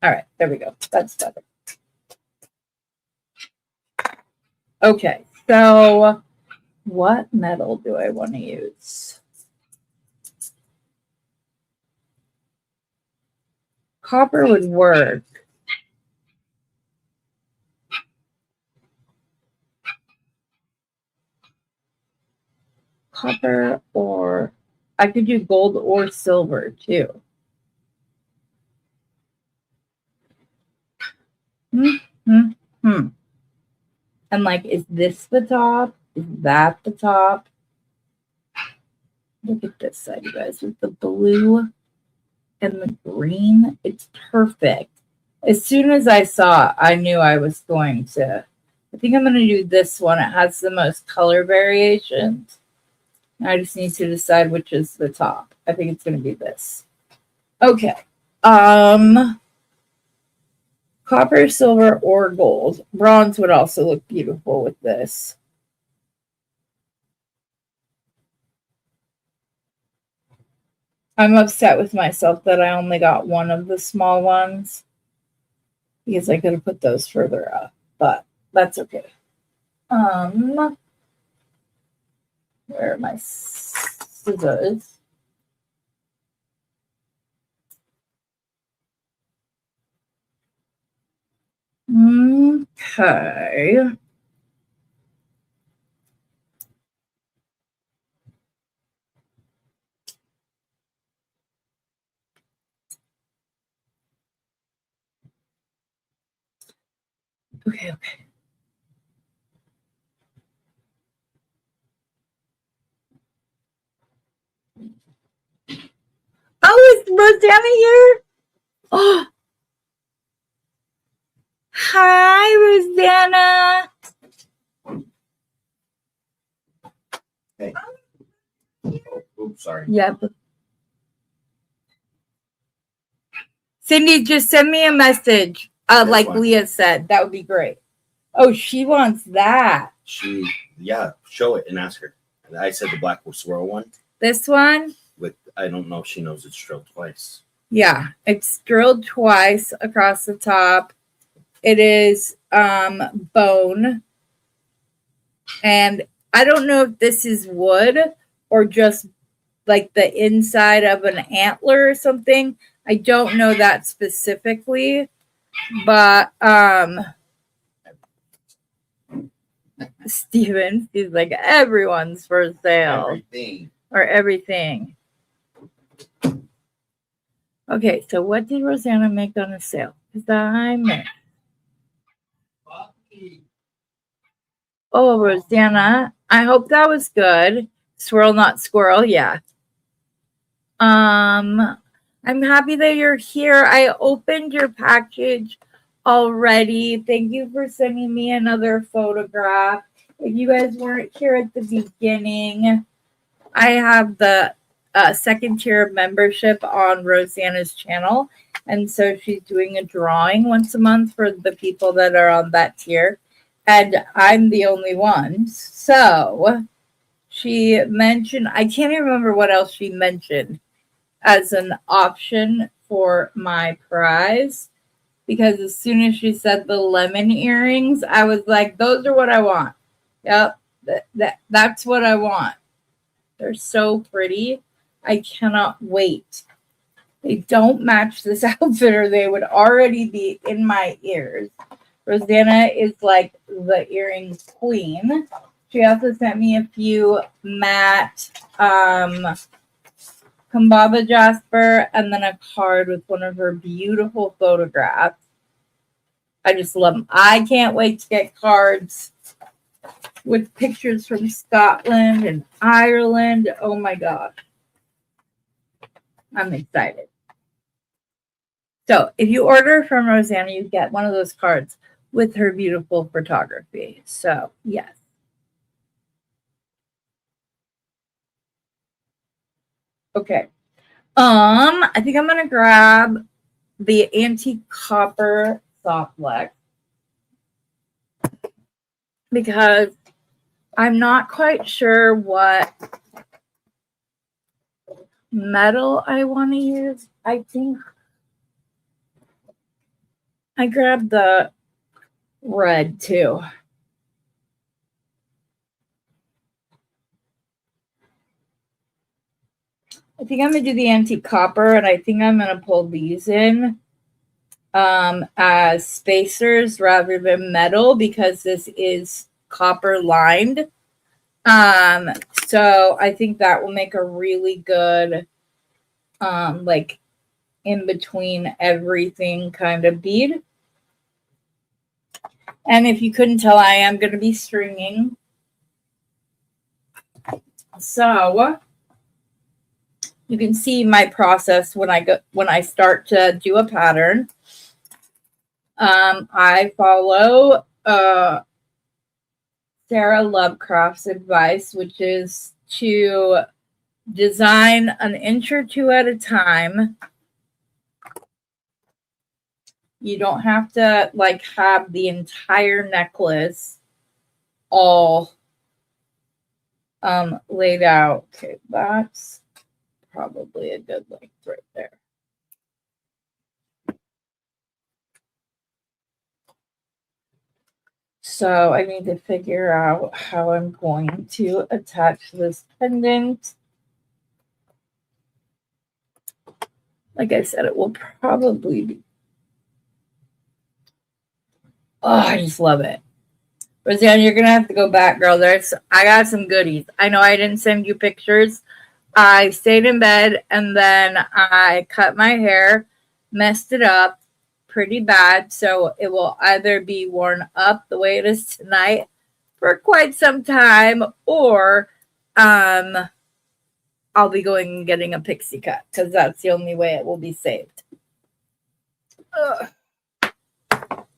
All right, there we go. That's better. Okay, so what metal do I want to use? Copper would work. Copper, or I could do gold or silver too. And like, is this the top? Is that the top? Look at this side, you guys, with the blue and the green. It's perfect. As soon as I saw it, I knew I was going to. I think I'm going to do this one. It has the most color variations. I just need to decide which is the top. I think it's going to be this. Okay. Copper, silver, or gold. Bronze would also look beautiful with this. I'm upset with myself that I only got one of the small ones because I could have put those further up, but that's okay. Where are my scissors? Okay. Okay. Oh, is Rosanna here? Oh, hi, Rosanna. Hey. Oops, sorry. Yep. Cindy, just send me a message. Like Leah said, that would be great. Oh, she wants that. Yeah, show it and ask her. I said the black swirl one. This one? I don't know if she knows it's drilled twice. Yeah, it's drilled twice across the top. It is bone. And I don't know if this is wood or just like the inside of an antler or something. I don't know that specifically, but Steven is like, everyone's for sale. Everything. Okay, so what did Rosanna make on a sale? Because I miss. Oh, Rosanna, I hope that was good. Swirl, not squirrel. Yeah. I'm happy that you're here. I opened your package already. Thank you for sending me another photograph. If you guys weren't here at the beginning, I have the second tier of membership on Rosanna's channel. And so she's doing a drawing once a month for the people that are on that tier. And I'm the only one. So she mentioned, I can't even remember what else she mentioned as an option for my prize. Because as soon as she said the lemon earrings, I was like, those are what I want. Yep, that's what I want. They're so pretty. I cannot wait. They don't match this outfit or they would already be in my ears. Rosanna is like the earrings queen. She also sent me a few matte Kambaba Jasper and then a card with one of her beautiful photographs. I just love them. I can't wait to get cards with pictures from Scotland and Ireland. Oh my gosh. I'm excited. So if you order from Rosanna, you get one of those cards with her beautiful photography. So yes. Okay. I think I'm gonna grab the antique copper soft flex because I'm not quite sure what metal I want to use. I think I grabbed the red too. I think I'm gonna do the antique copper, and I think I'm gonna pull these in as spacers rather than metal because this is copper lined. So I think that will make a really good like in between everything kind of bead. And if you couldn't tell, I am going to be stringing. So you can see my process when I start to do a pattern. I follow Sarah Lovecraft's advice, which is to design an inch or two at a time. You don't have to like have the entire necklace all laid out. Okay, that's probably a good length right there. So I need to figure out how I'm going to attach this pendant. Like I said, it will probably be. Oh, I just love it. Rosanna, you're gonna have to go back, girl. I got some goodies. I know I didn't send you pictures. I stayed in bed and then I cut my hair, messed it up pretty bad. So it will either be worn up the way it is tonight for quite some time, or I'll be going and getting a pixie cut because that's the only way it will be saved. Ugh.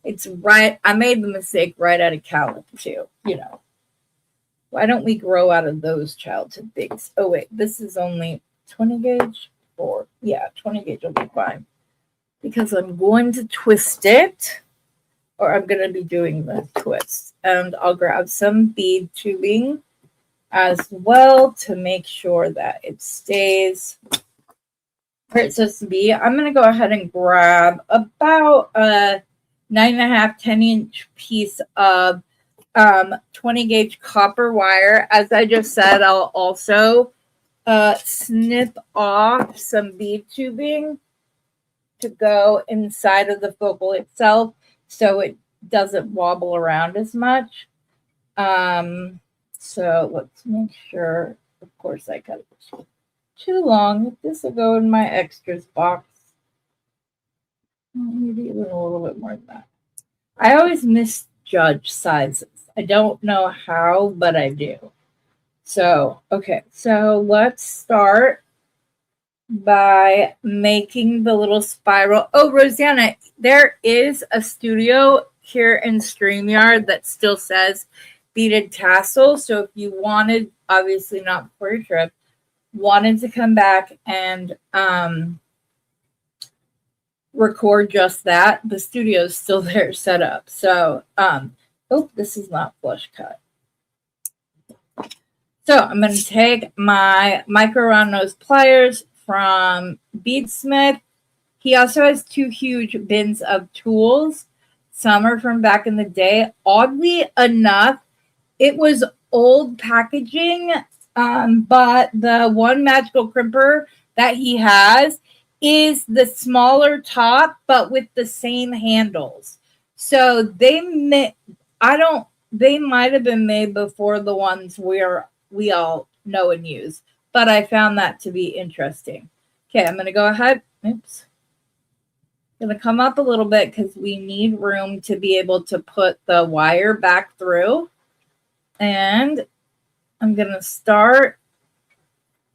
It's right. I made the mistake right out of college too, you know. Why don't we grow out of those childhood things? Oh, wait, this is only 20 gauge or yeah, 20 gauge will be fine because I'm going to twist it, or I'm going to be doing the twist, and I'll grab some bead tubing as well to make sure that it stays where it's supposed to be. I'm going to go ahead and grab about a 9.5, 10-inch piece of 20 gauge copper wire. As I just said, I'll also snip off some bead tubing to go inside of the focal itself so it doesn't wobble around as much. So let's make sure, of course, I cut it too long. This will go in my extras box. Maybe even a little bit more than that. I always misjudge sizes. I don't know how, but I do. So, okay, so let's start by making the little spiral. Oh, Rosanna, there is a studio here in StreamYard that still says beaded tassel. So if you wanted, obviously not for your trip, wanted to come back and record just that, the studio is still there set up. So, oh, this is not flush cut. So I'm going to take my micro round nose pliers from Beadsmith. He also has 2 huge bins of tools. Some are from back in the day. Oddly enough, it was old packaging, but the one magical crimper that he has is the smaller top, but with the same handles. So they might have been made before the ones we all know and use, but I found that to be interesting. Okay, I'm going to go ahead. Oops. I'm going to come up a little bit because we need room to be able to put the wire back through. And I'm going to start.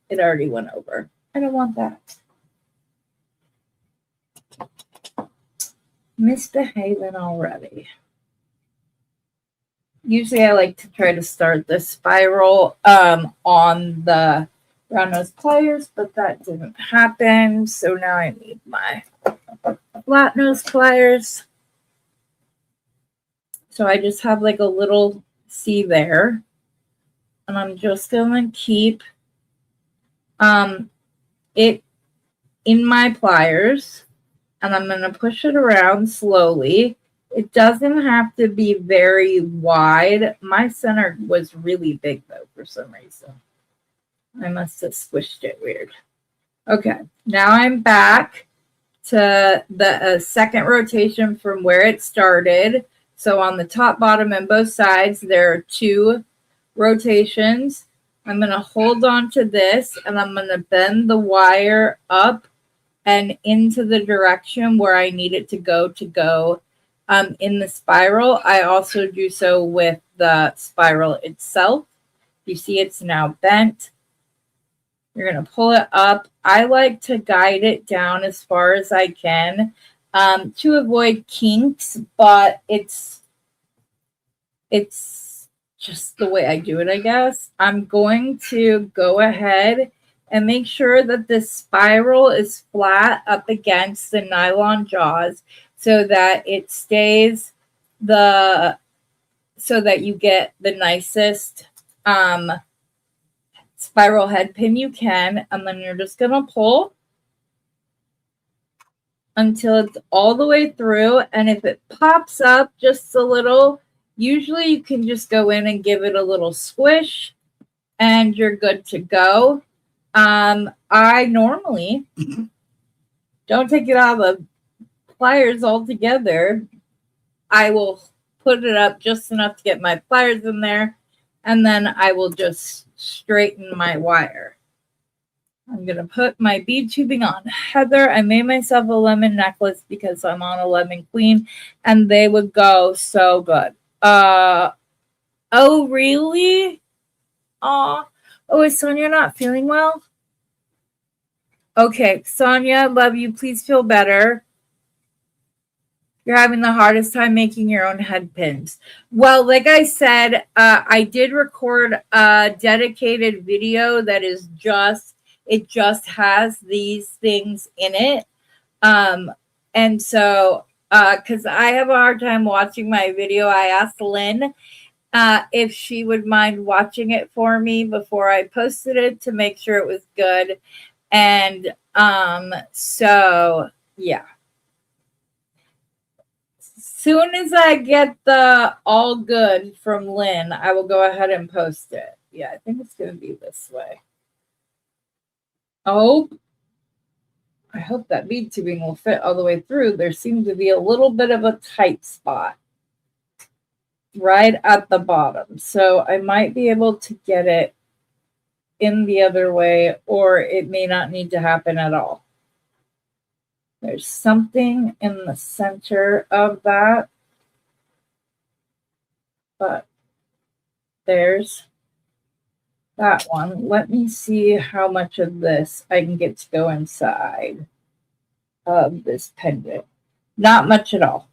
It already went over. I don't want that. Misbehaving already. Usually I like to try to start the spiral on the round nose pliers, but that didn't happen. So now I need my flat nose pliers. So I just have like a little C there. And I'm just going to keep it in my pliers. And I'm going to push it around slowly. It doesn't have to be very wide. My center was really big, though, for some reason. I must have squished it weird. Okay, now I'm back to the second rotation from where it started. So on the top, bottom, and both sides, there are 2 rotations. I'm going to hold on to this, and I'm going to bend the wire up and into the direction where I need it to go in the spiral. I also do so with the spiral itself. You see it's now bent. You're going to pull it up. I like to guide it down as far as I can to avoid kinks, but it's just the way I do it, I guess. I'm going to go ahead and make sure that this spiral is flat up against the nylon jaws so that it stays so that you get the nicest spiral head pin you can. And then you're just going to pull until it's all the way through. And if it pops up just a little, usually you can just go in and give it a little squish and you're good to go. I normally don't take it out of the pliers altogether. I will put it up just enough to get my pliers in there, and then I will just straighten my wire. I'm going to put my bead tubing on. Heather, I made myself a lemon necklace because I'm on a lemon queen, and they would go so good. Oh, really? Oh, is Sonia not feeling well? Okay, Sonia, love you. Please feel better. You're having the hardest time making your own head pins. Well, like I said, I did record a dedicated video that is it just has these things in it. And so, because I have a hard time watching my video, I asked Lynn if she would mind watching it for me before I posted it to make sure it was good. And so yeah. Soon as I get the all good from Lynn, I will go ahead and post it. Yeah, I think it's gonna be this way. Oh, I hope that bead tubing will fit all the way through. There seems to be a little bit of a tight spot right at the bottom. So I might be able to get it in the other way, or it may not need to happen at all. There's something in the center of that, but there's that one. Let me see how much of this I can get to go inside of this pendant. Not much at all.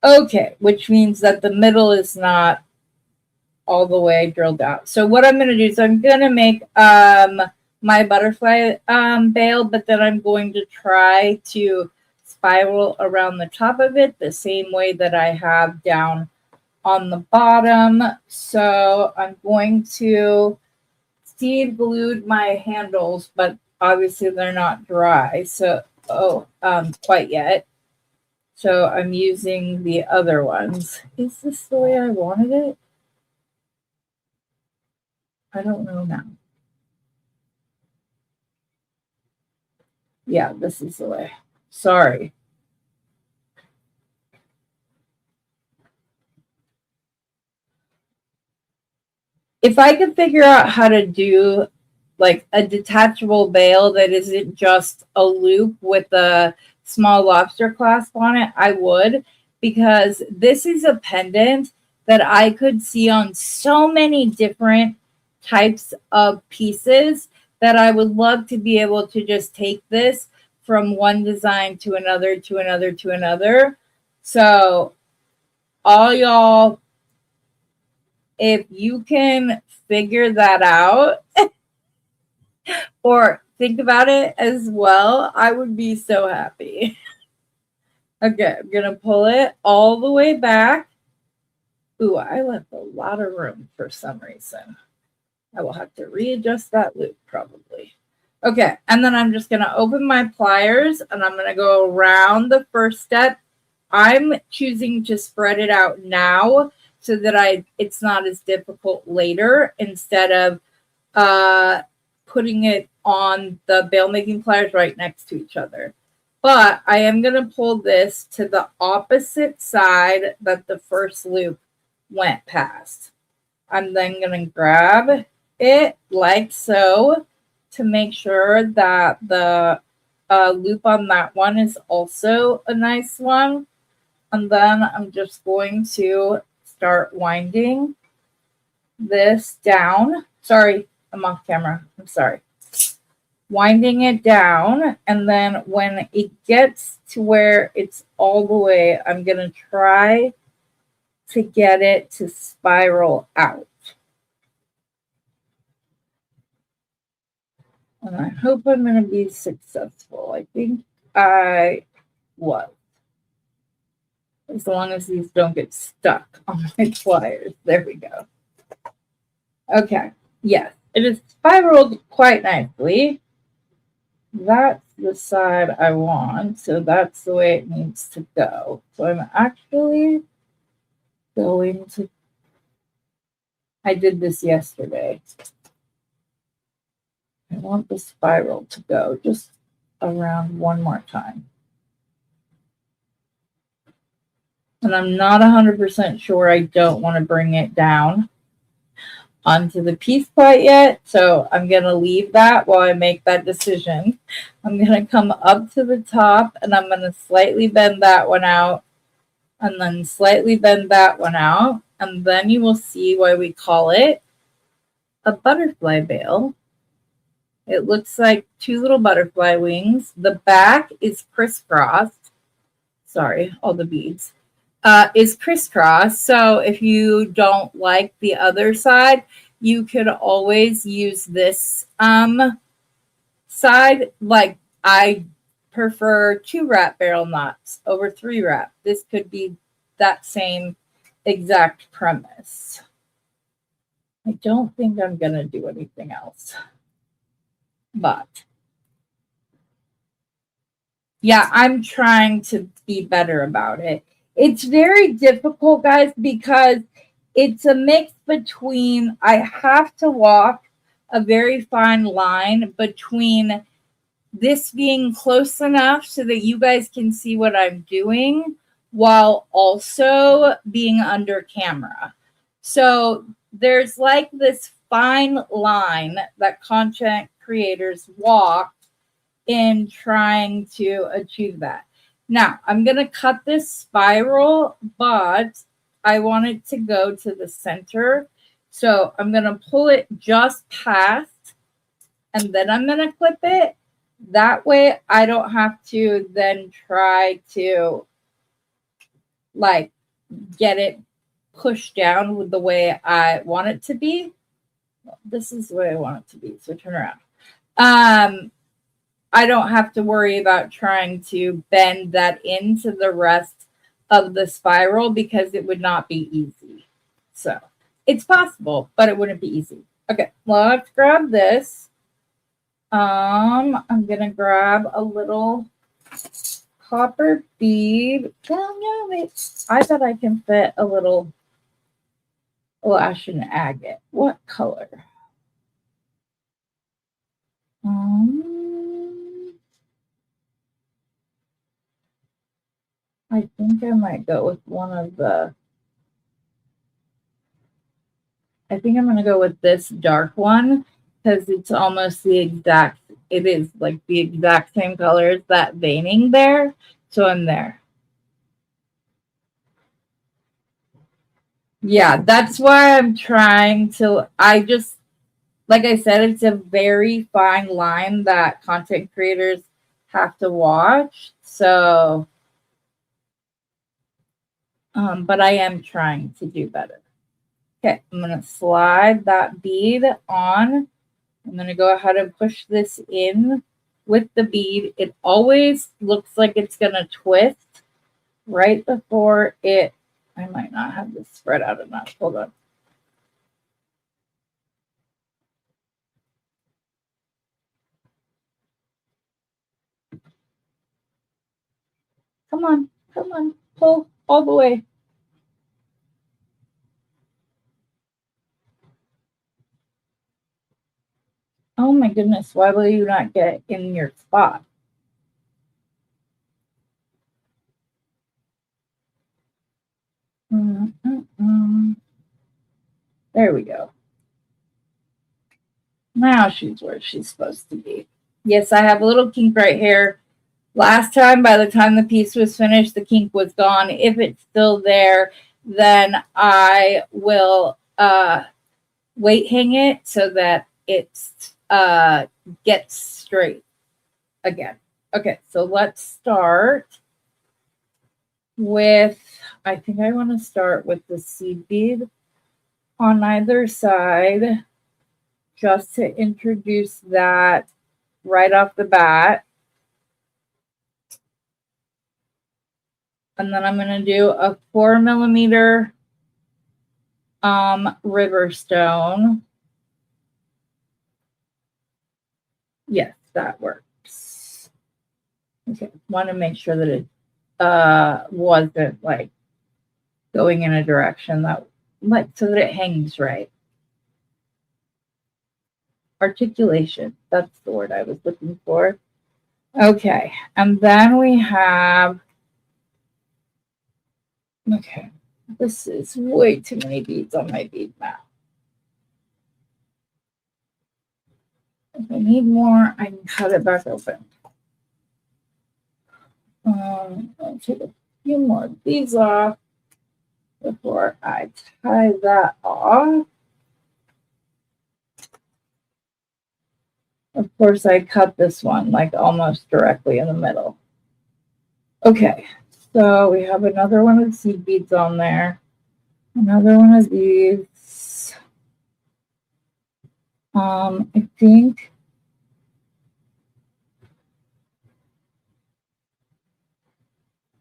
Okay, which means that the middle is not all the way drilled out. So what I'm going to do is I'm going to make my butterfly bail, but then I'm going to try to spiral around the top of it the same way that I have down on the bottom. So I'm going to seed glued my handles, but obviously they're not dry. So, quite yet. So I'm using the other ones. Is this the way I wanted it? I don't know now. Yeah, this is the way. Sorry. If I could figure out how to do like a detachable veil that isn't just a loop with a small lobster clasp on it, I would, because this is a pendant that I could see on so many different types of pieces that I would love to be able to just take this from one design to another, to another, to another. So all y'all, if you can figure that out or think about it as well, I would be so happy. Okay, I'm going to pull it all the way back. Ooh, I left a lot of room for some reason. I will have to readjust that loop probably. Okay, and then I'm just going to open my pliers and I'm going to go around the first step. I'm choosing to spread it out now so that it's not as difficult later instead of putting it on the bail making pliers right next to each other. But I am going to pull this to the opposite side that the first loop went past. I'm then going to grab it like so to make sure that the loop on that one is also a nice one. And then I'm just going to start winding this down. Sorry, I'm off camera. I'm sorry. Winding it down. And then when it gets to where it's all the way, I'm going to try to get it to spiral out. And I hope I'm going to be successful. I think I was. As long as these don't get stuck on my pliers. There we go. Okay. Yes, it is spiraled quite nicely. That's the side I want. So that's the way it needs to go. So I'm actually going to... I did this yesterday. I want the spiral to go just around one more time. And I'm not 100% sure I don't want to bring it down onto the piece quite yet. So I'm going to leave that while I make that decision. I'm going to come up to the top and I'm going to slightly bend that one out and then slightly bend that one out. And then you will see why we call it a butterfly veil. It looks like two little butterfly wings. The back is crisscrossed. Sorry, all the beads. Is crisscross. So if you don't like the other side, you could always use this side. Like I prefer 2 wrap barrel knots over 3 wrap. This could be that same exact premise. I don't think I'm going to do anything else. But yeah, I'm trying to be better about it. It's very difficult, guys, because it's a mix between, I have to walk a very fine line between this being close enough so that you guys can see what I'm doing while also being under camera. So there's like this fine line that content creators walk in trying to achieve that. Now I'm going to cut this spiral, but I want it to go to the center. So I'm going to pull it just past, and then I'm going to clip it. That way I don't have to then try to like get it pushed down with the way I want it to be. This is the way I want it to be. So turn around. I don't have to worry about trying to bend that into the rest of the spiral because it would not be easy. So it's possible, but it wouldn't be easy. Okay, let's grab this. I'm gonna grab a little copper bead. Well, no, wait. I bet I can fit a little lash and agate. What color? I think I might go with one of the. I think I'm going to go with this dark one because it's almost the exact. It is like the exact same color as that veining there. So I'm there. Yeah, that's why I'm trying to. I just, like I said, it's a very fine line that content creators have to watch. So, but I am trying to do better. Okay, I'm going to slide that bead on. I'm going to go ahead and push this in with the bead. It always looks like it's going to twist right before it. I might not have this spread out enough. Hold on. Come on, come on, pull all the way. Oh my goodness, why will you not get in your spot? There we go. Now she's where she's supposed to be. Yes, I have a little kink right here. Last time, by the time the piece was finished, the kink was gone. If it's still there, then I will weight hang it so that it gets straight again. Okay, so let's start with, I think I want to start with the seed bead on either side just to introduce that right off the bat. And then I'm going to do a 4mm river stone. Yes, that works. Okay, want to make sure that it wasn't like going in a direction that like so that it hangs right. Articulation, that's the word I was looking for. Okay, and then we have, okay, this is way too many beads on my bead map. If I need more, I can cut it back open. I'll take a few more of these off before I tie that off. Of course, I cut this one like almost directly in the middle. Okay, so we have another one of the seed beads on there. Another one of these. I think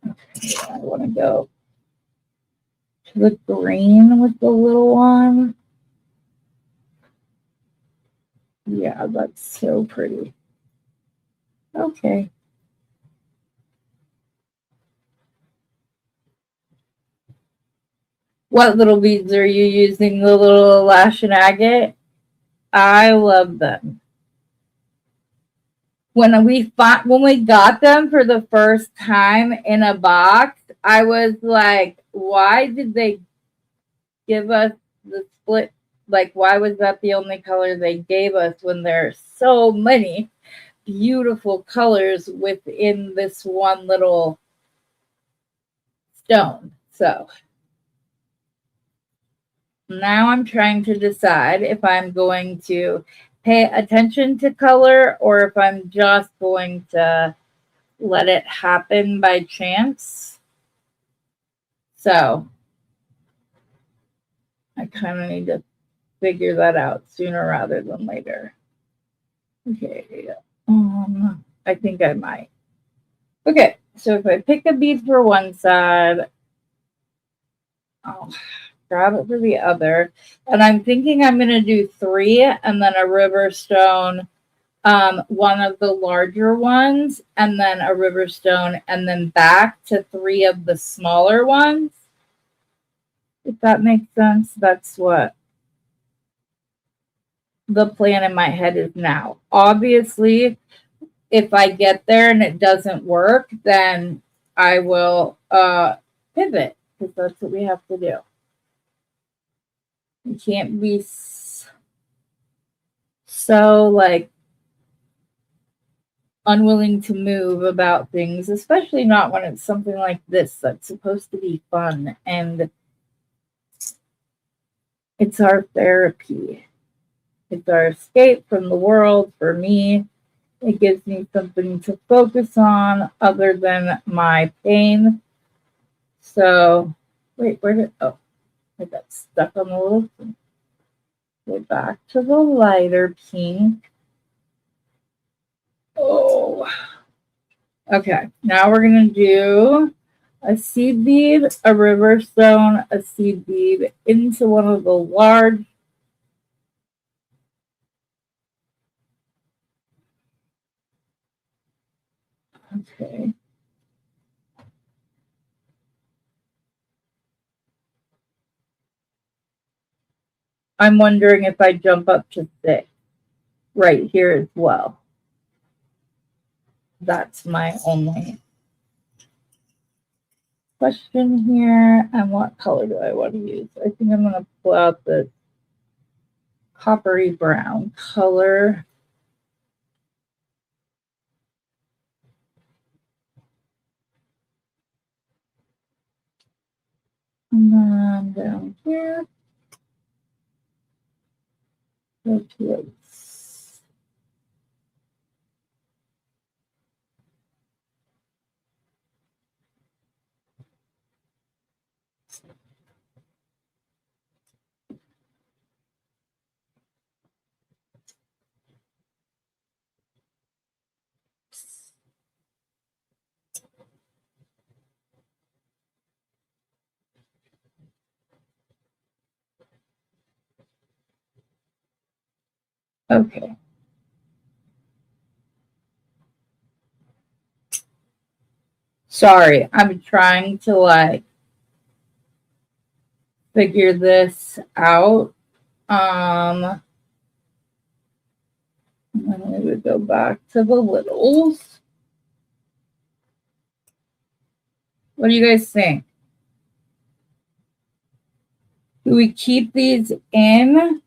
okay, I want to go to the green with the little one. Yeah, that's so pretty. Okay. What little beads are you using? The little lash and agate? I love them. When we got them for the first time in a box, I was like, why did they give us the split? Like, why was that the only color they gave us when there's so many beautiful colors within this one little stone. So now I'm trying to decide if I'm going to pay attention to color or if I'm just going to let it happen by chance. So I kind of need to figure that out sooner rather than later. Okay. I think I might. Okay, so if I pick a bead for one side, I'll grab it for the other. And I'm thinking I'm going to do 3 and then a river stone, one of the larger ones, and then a river stone, and then back to 3 of the smaller ones. If that makes sense, that's what the plan in my head is now. Obviously, if I get there and it doesn't work, then I will pivot because that's what we have to do. You can't be so like unwilling to move about things, especially not when it's something like this that's supposed to be fun and it's our therapy. It's our escape from the world for me. It gives me something to focus on other than my pain. So, wait, where did, oh, I got stuck on the little thing. Go back to the lighter pink. Oh, okay. Now we're going to do a seed bead, a river stone, a seed bead into one of the large. Okay. I'm wondering if I jump up to 6 right here as well. That's my only question here. And what color do I want to use? I think I'm going to pull out the coppery brown color. And then down here, go to it. Okay. Sorry, I'm trying to like figure this out. I'm going to go back to the littles. What do you guys think? Do we keep these in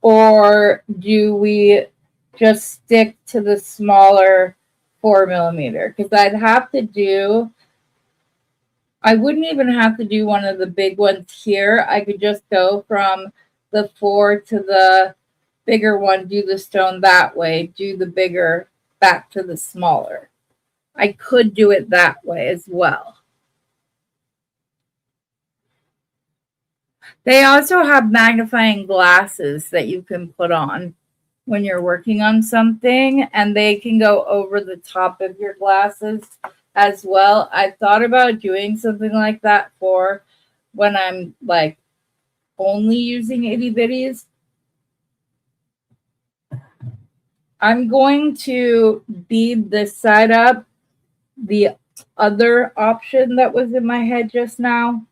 or do we just stick to the smaller 4mm? Because I wouldn't even have to do one of the big ones here. I could just go from the 4 to the bigger one, do the stone that way, do the bigger back to the smaller. I could do it that way as well. They also have magnifying glasses that you can put on when you're working on something, and they can go over the top of your glasses as well. I thought about doing something like that for when I'm like only using itty bitties. I'm going to bead this side up, the other option that was in my head just now,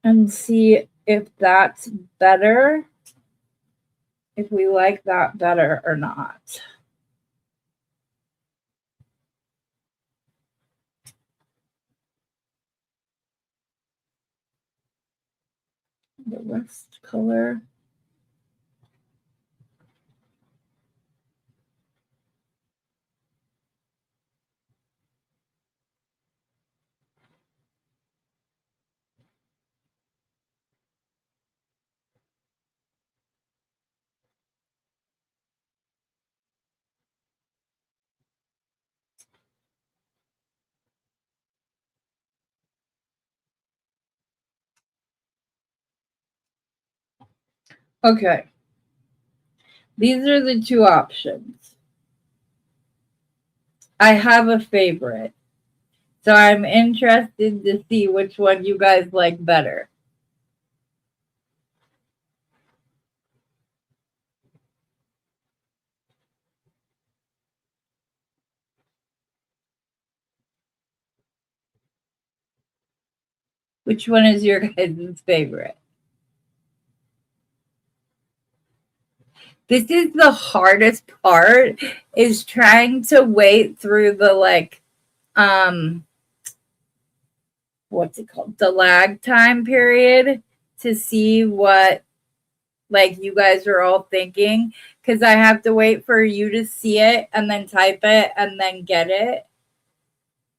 and see if that's better, if we like that better or not. The rust color. Okay. These are the two options. I have a favorite. So I'm interested to see which one you guys like better. Which one is your guys' favorite? This is the hardest part, is trying to wait through the what's it called? The lag time period to see what you guys are all thinking, because I have to wait for you to see it and then type it and then get it.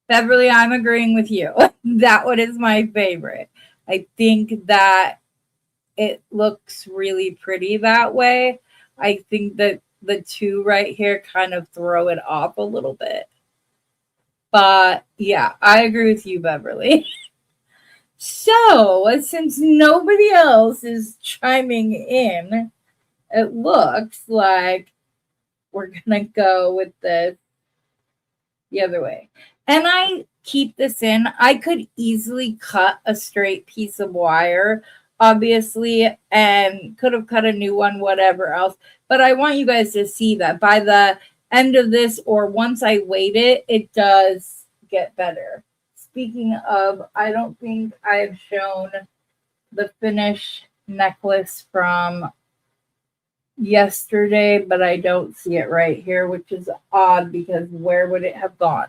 Beverly, I'm agreeing with you. That one is my favorite. I think that it looks really pretty that way. I think that the two right here kind of throw it off a little bit. But yeah, I agree with you, Beverly. So, since nobody else is chiming in, it looks like we're going to go with this the other way. And I keep this in. I could easily cut a straight piece of wire, obviously, and could have cut a new one, whatever else. But I want you guys to see that by the end of this, or once I weight it, it does get better. Speaking of, I don't think I've shown the finished necklace from yesterday, but I don't see it right here, which is odd because where would it have gone?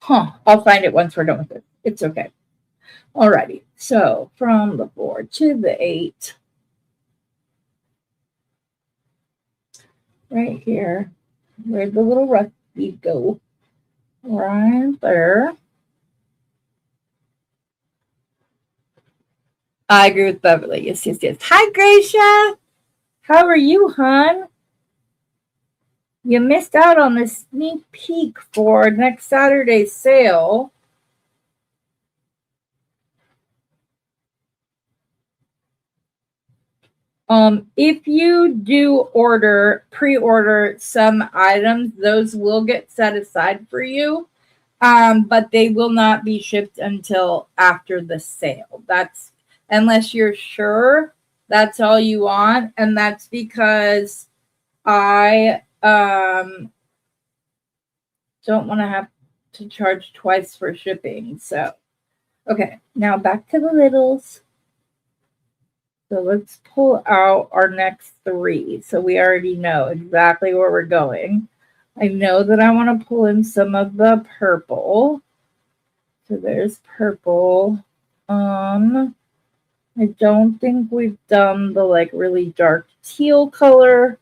I'll find it once we're done with it. It's okay. Alrighty. So from the 4 to the 8. Right here. Where'd the little rough bead go? Right there. I agree with Beverly. Yes, yes, yes. Hi, Gracia. How are you, hon? You missed out on the sneak peek for next Saturday's sale. If you do pre-order some items, those will get set aside for you. But they will not be shipped until after the sale. That's unless you're sure that's all you want, and that's because I don't want to have to charge twice for shipping. So, okay, now back to the littles. So let's pull out our next 3. So we already know exactly where we're going. I know that I want to pull in some of the purple. So there's purple. I don't think we've done the really dark teal color,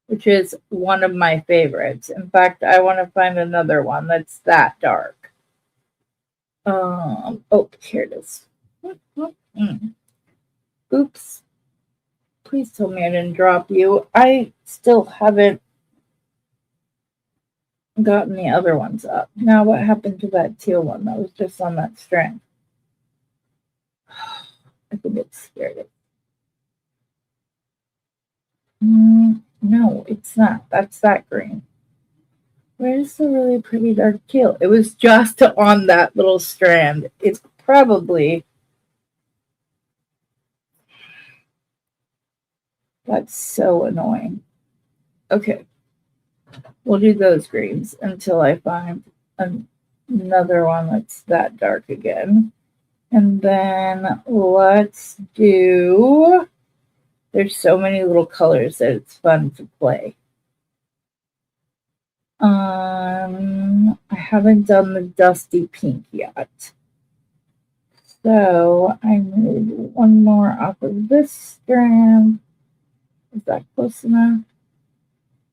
which is one of my favorites. In fact, I want to find another one that's that dark. Oh, here it is. Oops. Please tell me I didn't drop you. I still haven't gotten the other ones up. Now, what happened to that teal one that was just on that string? I think it scared it. No, it's not. That's that green. Where's the really pretty dark teal? It was just on that little strand. It's probably... That's so annoying. Okay. We'll do those greens until I find another one that's that dark again. And then let's do... There's so many little colors that it's fun to play. I haven't done the dusty pink yet. So I made one more off of this strand. Is that close enough?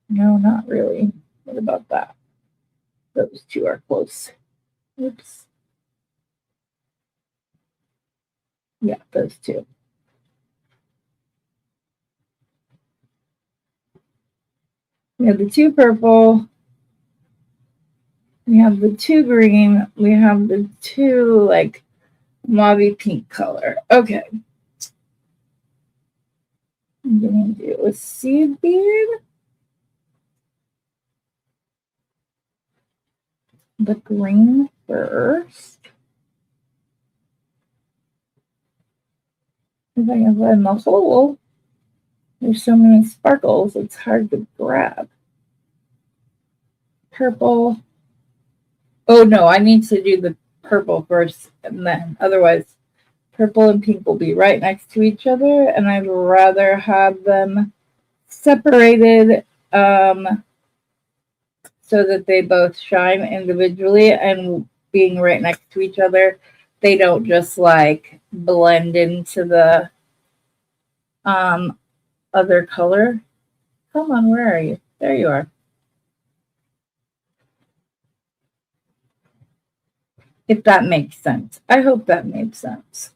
No, not really. What about that? Those two are close. Oops. Yeah, those two. We have the 2 purple. We have the 2 green. We have the 2 Mauve pink color. Okay. I'm going to do a seed bead. The green first. If I can find the hole, there's so many sparkles, it's hard to grab. Purple. Oh no, I need to do the purple first, and then otherwise purple and pink will be right next to each other, and I'd rather have them separated so that they both shine individually, and being right next to each other, they don't just like blend into the other color. Come on, where are you? There you are. If that makes sense. I hope that made sense.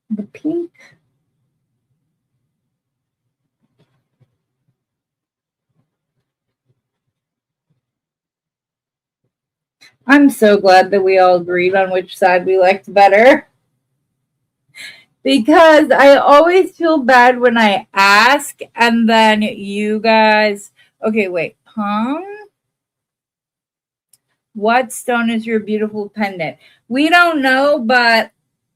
The pink. I'm so glad that we all agreed on which side we liked better. Because I always feel bad when I ask and then you guys, okay, wait, huh? What stone is your beautiful pendant? We don't know, but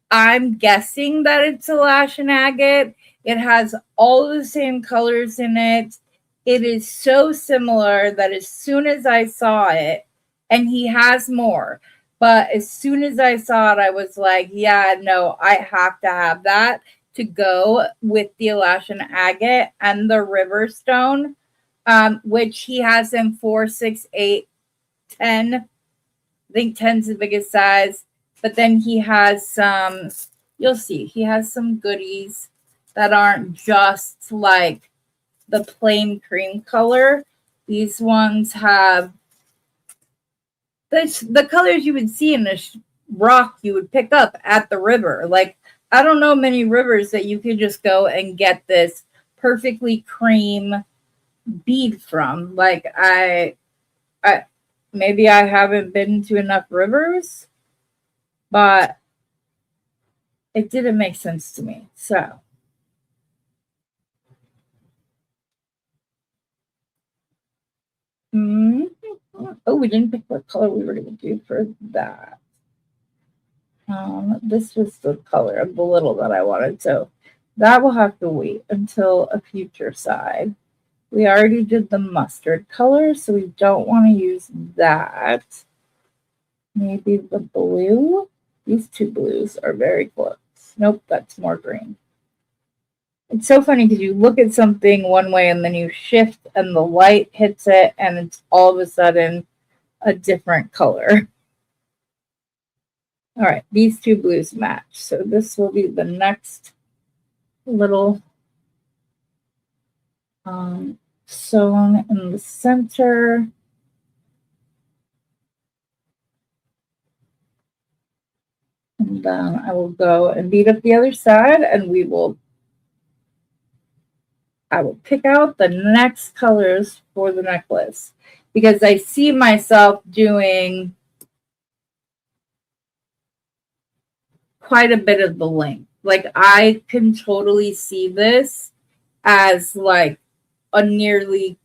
I'm guessing that it's a lash and agate. It has all the same colors in it. It is so similar that as soon as I saw it, and he has more, but as soon as I saw it, I was like, yeah, no, I have to have that to go with the lash and agate and the river stone, which he has in 4, 6, 8, 10. I think 10's the biggest size, but then he has some, you'll see, he has some goodies that aren't just like the plain cream color. These ones have the colors you would see in a rock you would pick up at the river. Like, I don't know many rivers that you could just go and get this perfectly cream bead from. Like, I maybe I haven't been to enough rivers, but it didn't make sense to me. So, oh, we didn't pick what color we were going to do for that. This was the color of the little that I wanted, so that will have to wait until a future side. We already did the mustard color, so we don't want to use that. Maybe the blue. These two blues are very close. Nope, that's more green. It's so funny because you look at something one way and then you shift and the light hits it and it's all of a sudden a different color. All right, these two blues match. So this will be the next little sewn in the center. And then I will go and bead up the other side and I will pick out the next colors for the necklace because I see myself doing quite a bit of the length. Like, I can totally see this as like a nearly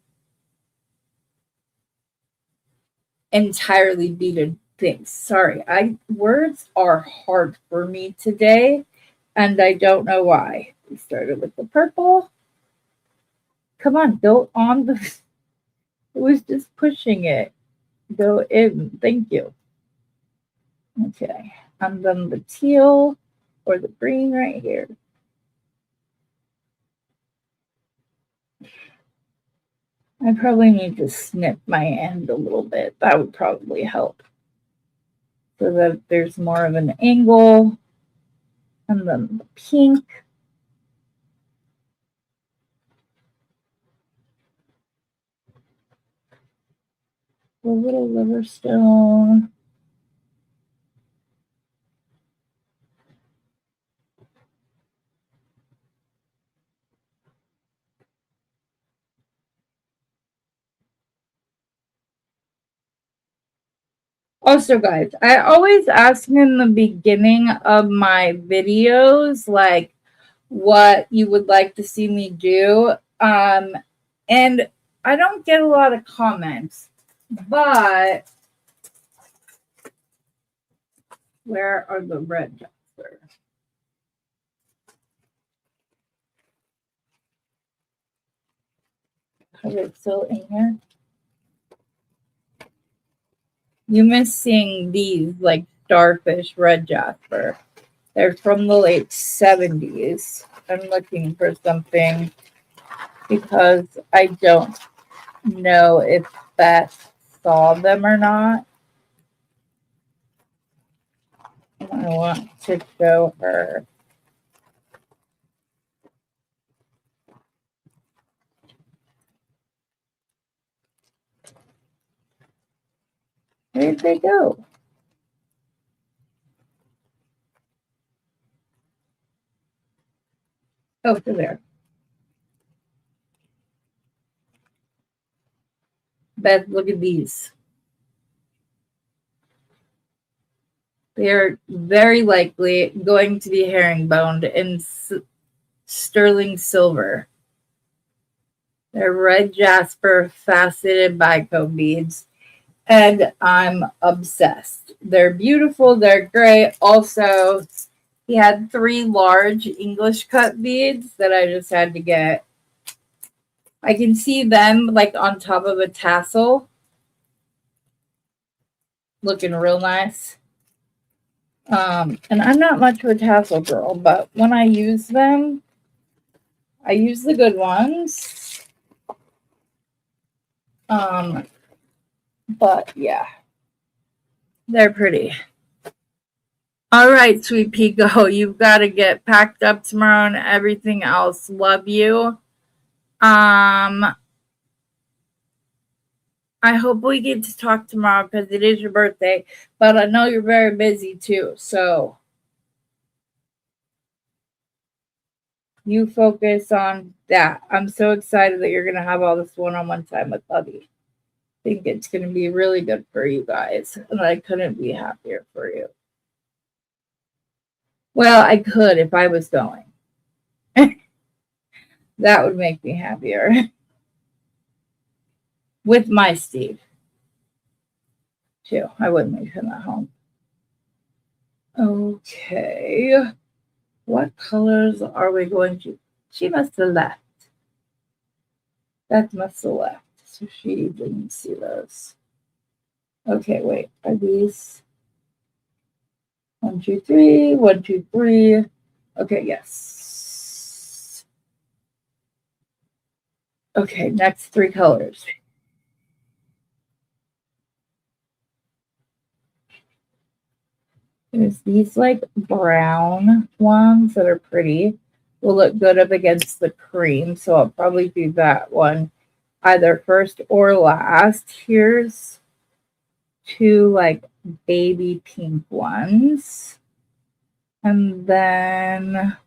entirely beaded thing. Sorry, words are hard for me today, and I don't know why. We started with the purple. Come on, go on the. It was just pushing it. Go in. Thank you. Okay, and then the teal or the green right here. I probably need to snip my end a little bit. That would probably help. So that there's more of an angle. And then the pink. The little liver stone. Also, guys, I always ask in the beginning of my videos, like, what you would like to see me do. And I don't get a lot of comments, but where are the red jasper? Are they still in here? You miss seeing these like starfish red jasper. They're from the late 70s. I'm looking for something because I don't know if Beth saw them or not. I want to show her. Where did they go? Oh, they're there. Beth, look at these. They are very likely going to be herringboned in sterling silver. They're red jasper faceted bico beads, and I'm obsessed. They're beautiful. They're great. Also, he had 3 large English cut beads that I just had to get. I can see them like on top of a tassel, looking real nice. And I'm not much of a tassel girl, but when I use them, I use the good ones. But yeah, they're pretty. All right, sweet Pico, you've got to get packed up tomorrow and everything else. Love you. I hope we get to talk tomorrow because it is your birthday, but I know you're very busy too. So you focus on that. I'm so excited that you're going to have all this one-on-one time with Bubby. I think it's going to be really good for you guys, and I couldn't be happier for you. Well, I could if I was going. That would make me happier. With my Steve, too. I wouldn't leave him at home. Okay. What colors are we going to? She must have left. That must have left. So she didn't see those. Okay, wait. Are these 1, 2, 3? 1, 2, 3. Okay, yes. Okay, next 3 colors. There's these like brown ones that are pretty. Will look good up against the cream, so I'll probably do that one either first or last. Here's 2 like baby pink ones. And then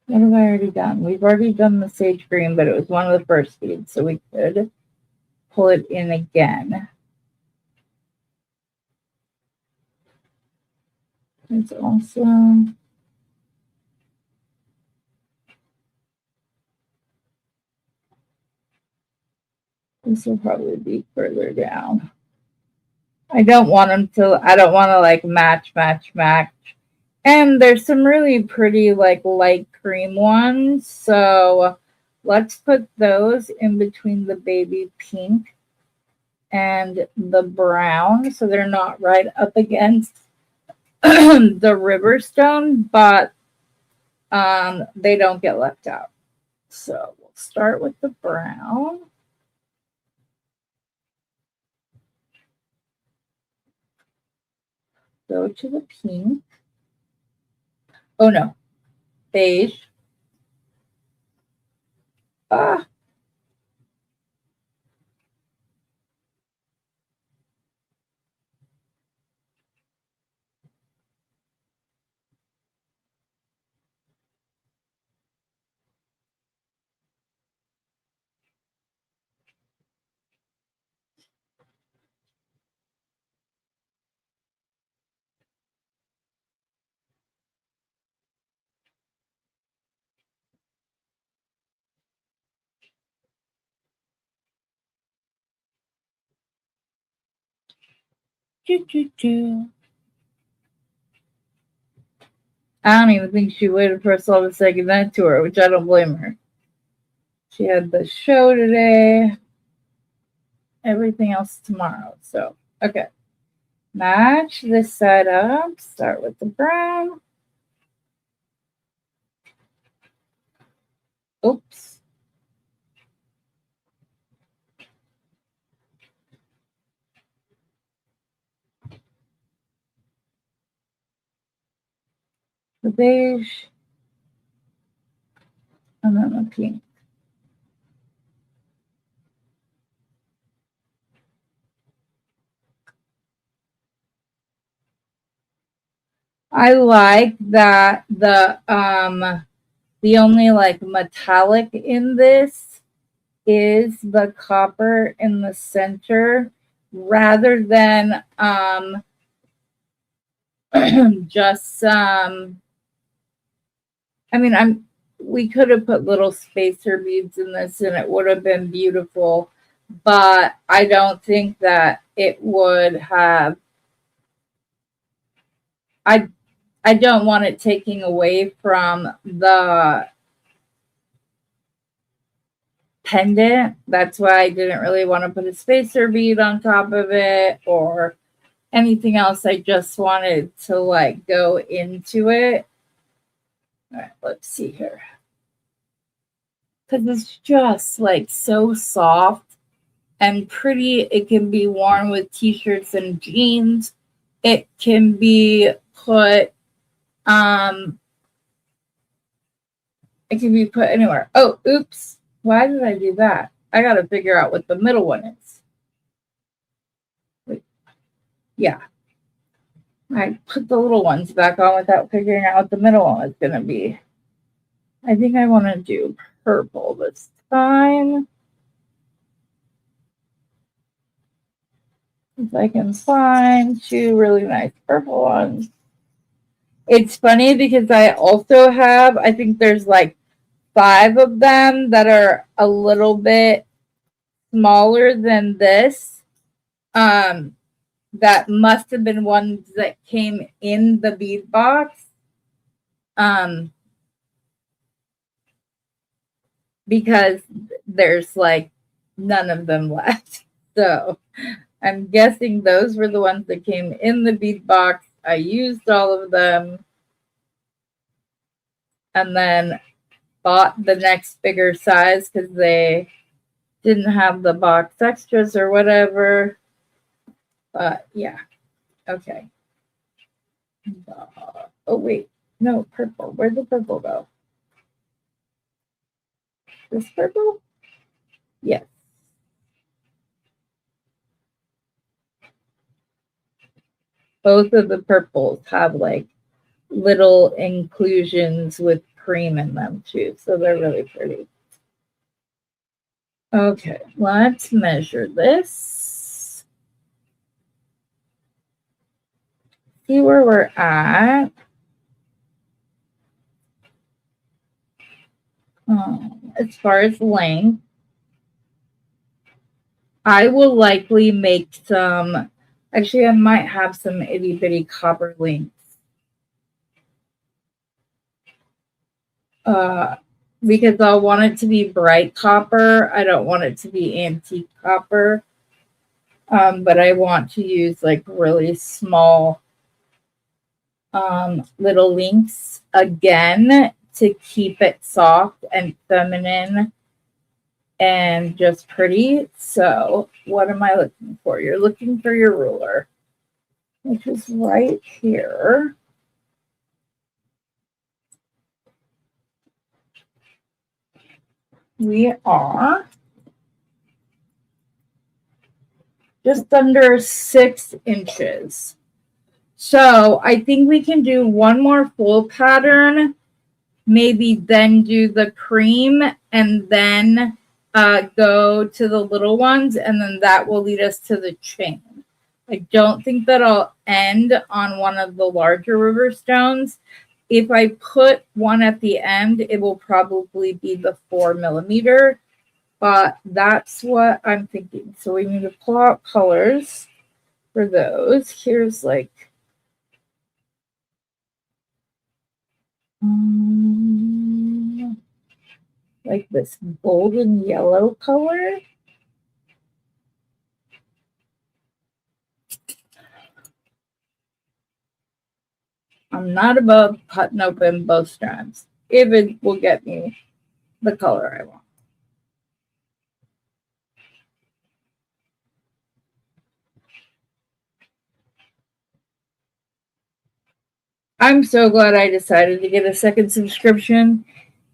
what have I already done? We've already done the sage green, but it was one of the first beads, so we could pull it in again. It's awesome. This will probably be further down. I don't want them to, I don't want to like match. And there's some really pretty like light cream ones. So let's put those in between the baby pink and the brown. So they're not right up against the river stone, but they don't get left out. So we'll start with the brown. Go to the pink. Oh no, beige. Ah. I don't even think she waited for us all to say goodnight to her, which I don't blame her. She had the show today. Everything else tomorrow. So, okay. Match this side up. Start with the brown. Oops. The beige. And then the pink. I like that the only like metallic in this is the copper in the center rather than just I mean we could have put little spacer beads in this and it would have been beautiful, but I don't think that it would have I don't want it taking away from the pendant. That's why I didn't really want to put a spacer bead on top of it or anything else. I just wanted to like go into it. All right, let's see here. Because it's just like so soft and pretty. It can be worn with t-shirts and jeans. It can be put anywhere. Oh, oops. Why did I do that? I got to figure out what the middle one is. Wait. Yeah. I put the little ones back on without figuring out what the middle one is going to be. I think I want to do purple this time. If I can find two really nice purple ones. It's funny because I also have, I think there's like 5 of them that are a little bit smaller than this. That must have been ones that came in the bead box. Because there's like none of them left. So I'm guessing those were the ones that came in the bead box. I used all of them and then bought the next bigger size because they didn't have the box extras or whatever. But yeah, okay. Oh, wait. No, purple. Where'd the purple go? This purple? Yes. Both of the purples have like little inclusions with cream in them too. So they're really pretty. Okay, let's measure this. See where we're at. As far as length, I will likely make some, actually I might have some itty bitty copper links. Because I'll want it to be bright copper. I don't want it to be antique copper. But I want to use like really small little links again to keep it soft and feminine and just pretty. So what am I looking for? You're looking for your ruler, which is right here. We are just under 6 inches. So I think we can do one more full pattern, maybe then do the cream and then go to the little ones, and then that will lead us to the chain. I don't think that I'll end on one of the larger river stones. If I put one at the end, it will probably be the 4 millimeter, but that's what I'm thinking. So we need to pull out colors. for those. Here's like this golden yellow color. I'm not above cutting open both strands if it will get me the color I want. I'm so glad I decided to get a second subscription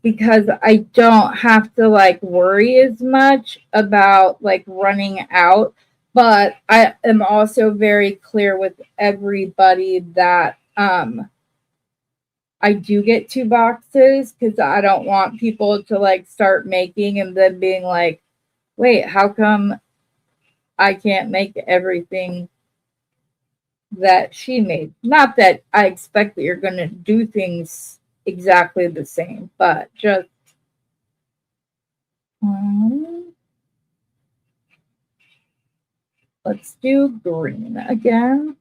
because I don't have to like worry as much about like running out. But I am also very clear with everybody that I do get 2 boxes because I don't want people to like start making and then being like, wait, how come I can't make everything that she made? Not that I expect that you're going to do things exactly the same, but just let's do green again.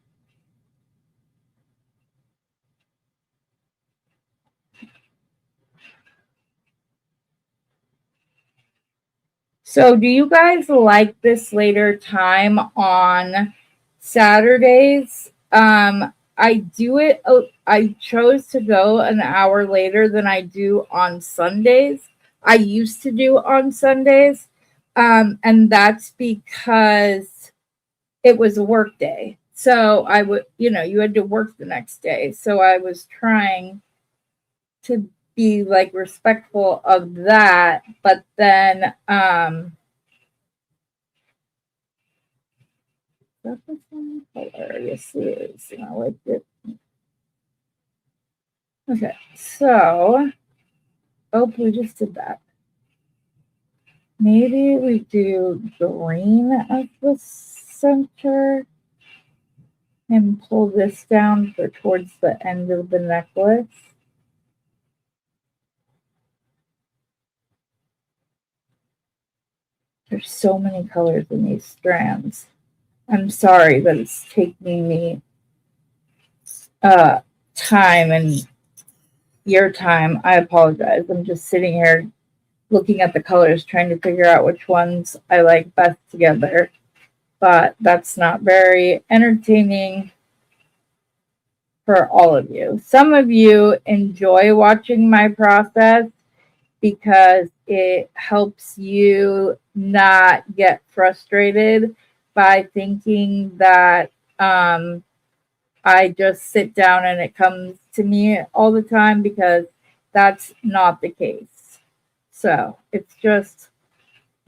So do you guys like this later time on Saturdays? I do it. I chose to go an hour later than I do on Sundays. I used to do on Sundays, and that's because it was a work day. So I would, you had to work the next day. So I was trying to be like respectful of that, but then that's the same color. Yes, it is. I like it. Okay, so we just did that. Maybe we do green as the center and pull this down for towards the end of the necklace. There's so many colors in these strands. I'm sorry, but it's taking me time and your time. I apologize. I'm just sitting here looking at the colors, trying to figure out which ones I like best together. But that's not very entertaining for all of you. Some of you enjoy watching my process because it helps you not get frustrated by thinking that I just sit down and it comes to me all the time, because that's not the case. So it's just,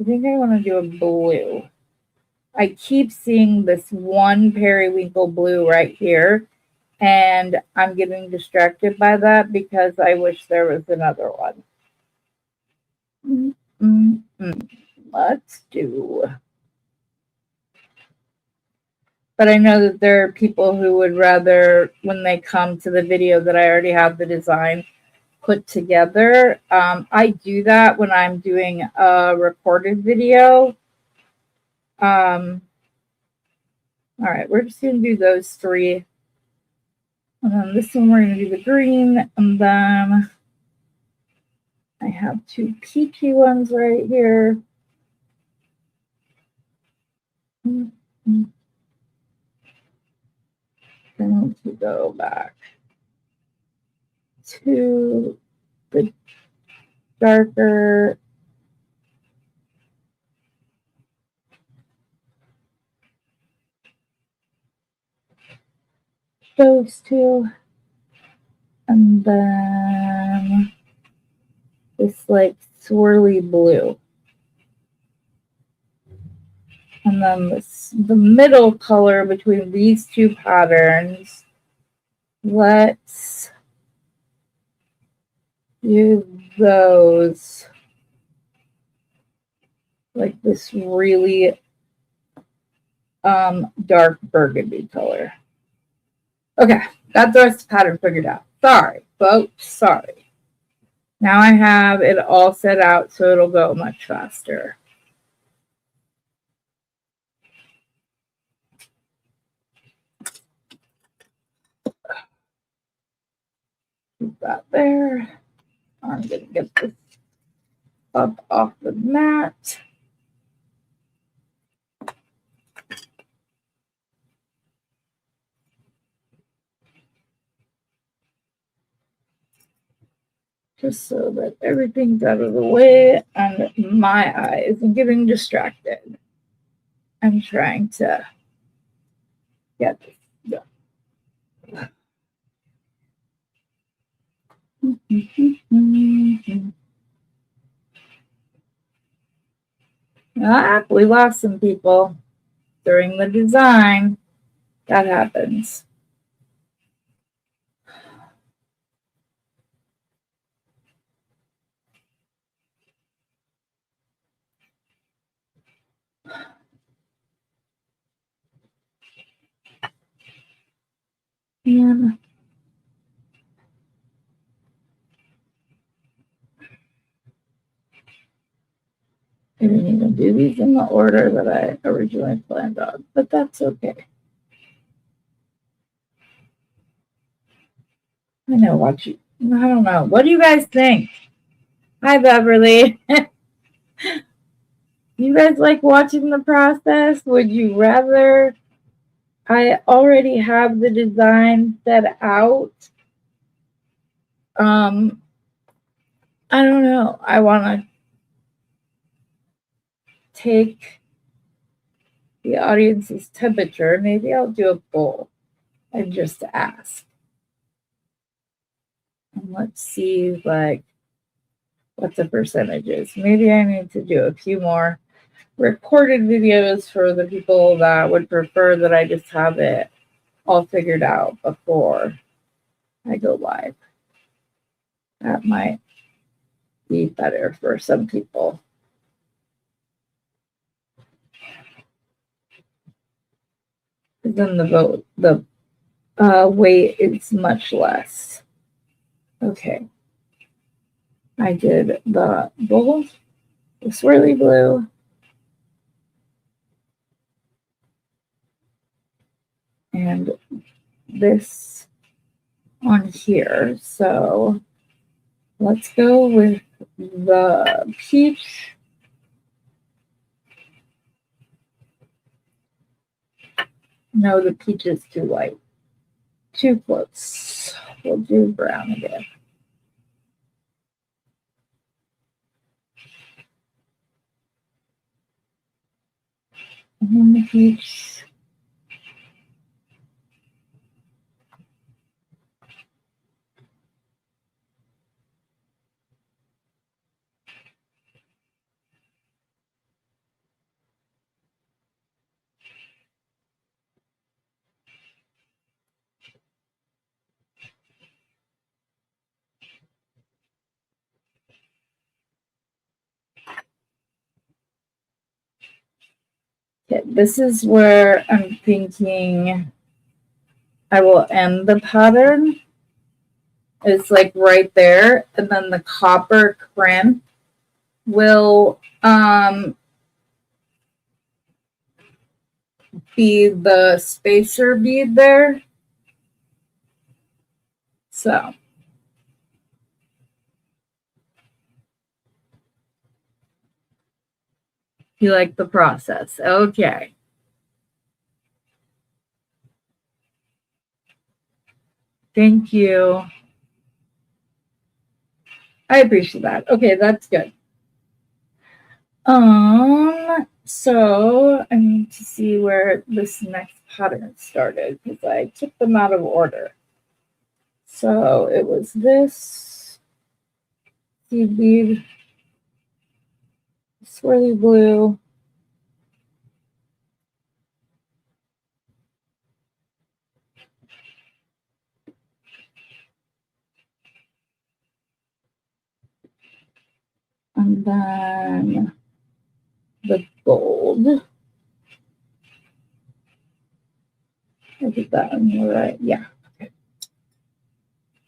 I think I want to do a blue. I keep seeing this one periwinkle blue right here, and I'm getting distracted by that because I wish there was another one. Let's do. But I know that there are people who would rather, when they come to the video, that I already have the design put together. I do that when I'm doing a recorded video. All right, we're just going to do those 3. And then this one, we're going to do the green. And then I have 2 peachy ones right here. Then to go back to the darker those 2, and then this like swirly blue, and then the middle color between these 2 patterns. Let's do those like this really dark burgundy color. Okay, that's the rest of the pattern figured out. Sorry, folks, sorry. Now I have it all set out so it'll go much faster. Keep that there. I'm going to get this up off the mat. Just so that everything's out of the way and my eye isn't getting distracted. I'm trying to get this done. We lost some people during the design. That happens. Yeah. I didn't even do these in the order that I originally planned on, but that's okay. I know, watch you. I don't know. What do you guys think? Hi, Beverly. You guys like watching the process? Would you rather I already have the design set out? I don't know. I want to take the audience's temperature. Maybe I'll do a poll and just ask. And let's see, like, what the percentage is. Maybe I need to do a few more recorded videos for the people that would prefer that I just have it all figured out before I go live. That might be better for some people. Then the weight is much less. Okay. I did the bowl, the swirly blue, and this on here. So let's go with the peach. No, the peach is too light. Too close. We'll do brown again. And then the peach. Okay, this is where I'm thinking I will end the pattern. It's like right there, and then the copper crimp will be the spacer bead there. So you like the process? Okay. Thank you. I appreciate that. Okay, that's good. So I need to see where this next pattern started because I took them out of order. So it was this seed bead, swirly blue, and then the gold. I did that one right. Yeah. Okay.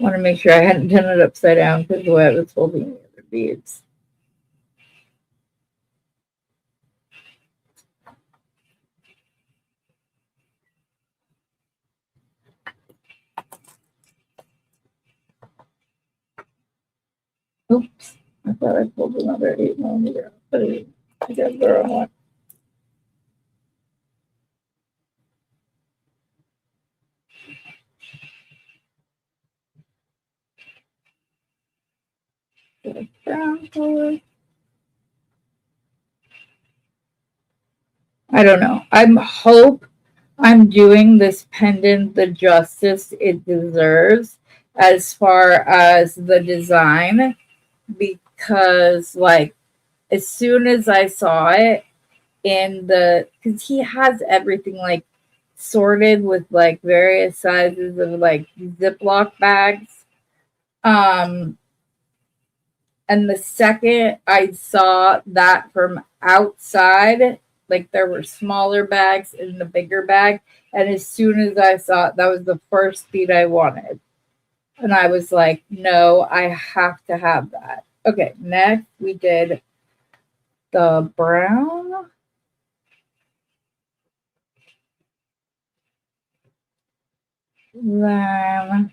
Want to make sure I hadn't done it upside down because the way I was holding the other beads. Oops. I thought I pulled another 8mm, but I got the wrong one. Brown color. I don't know. Hope I'm doing this pendant the justice it deserves as far as the design, because like as soon as I saw it in because he has everything like sorted with like various sizes of like Ziploc bags. And the second I saw that from outside, like there were smaller bags and the bigger bag. And as soon as I saw it, that was the first bead I wanted. And I was like, no, I have to have that. Okay, next we did the brown. Then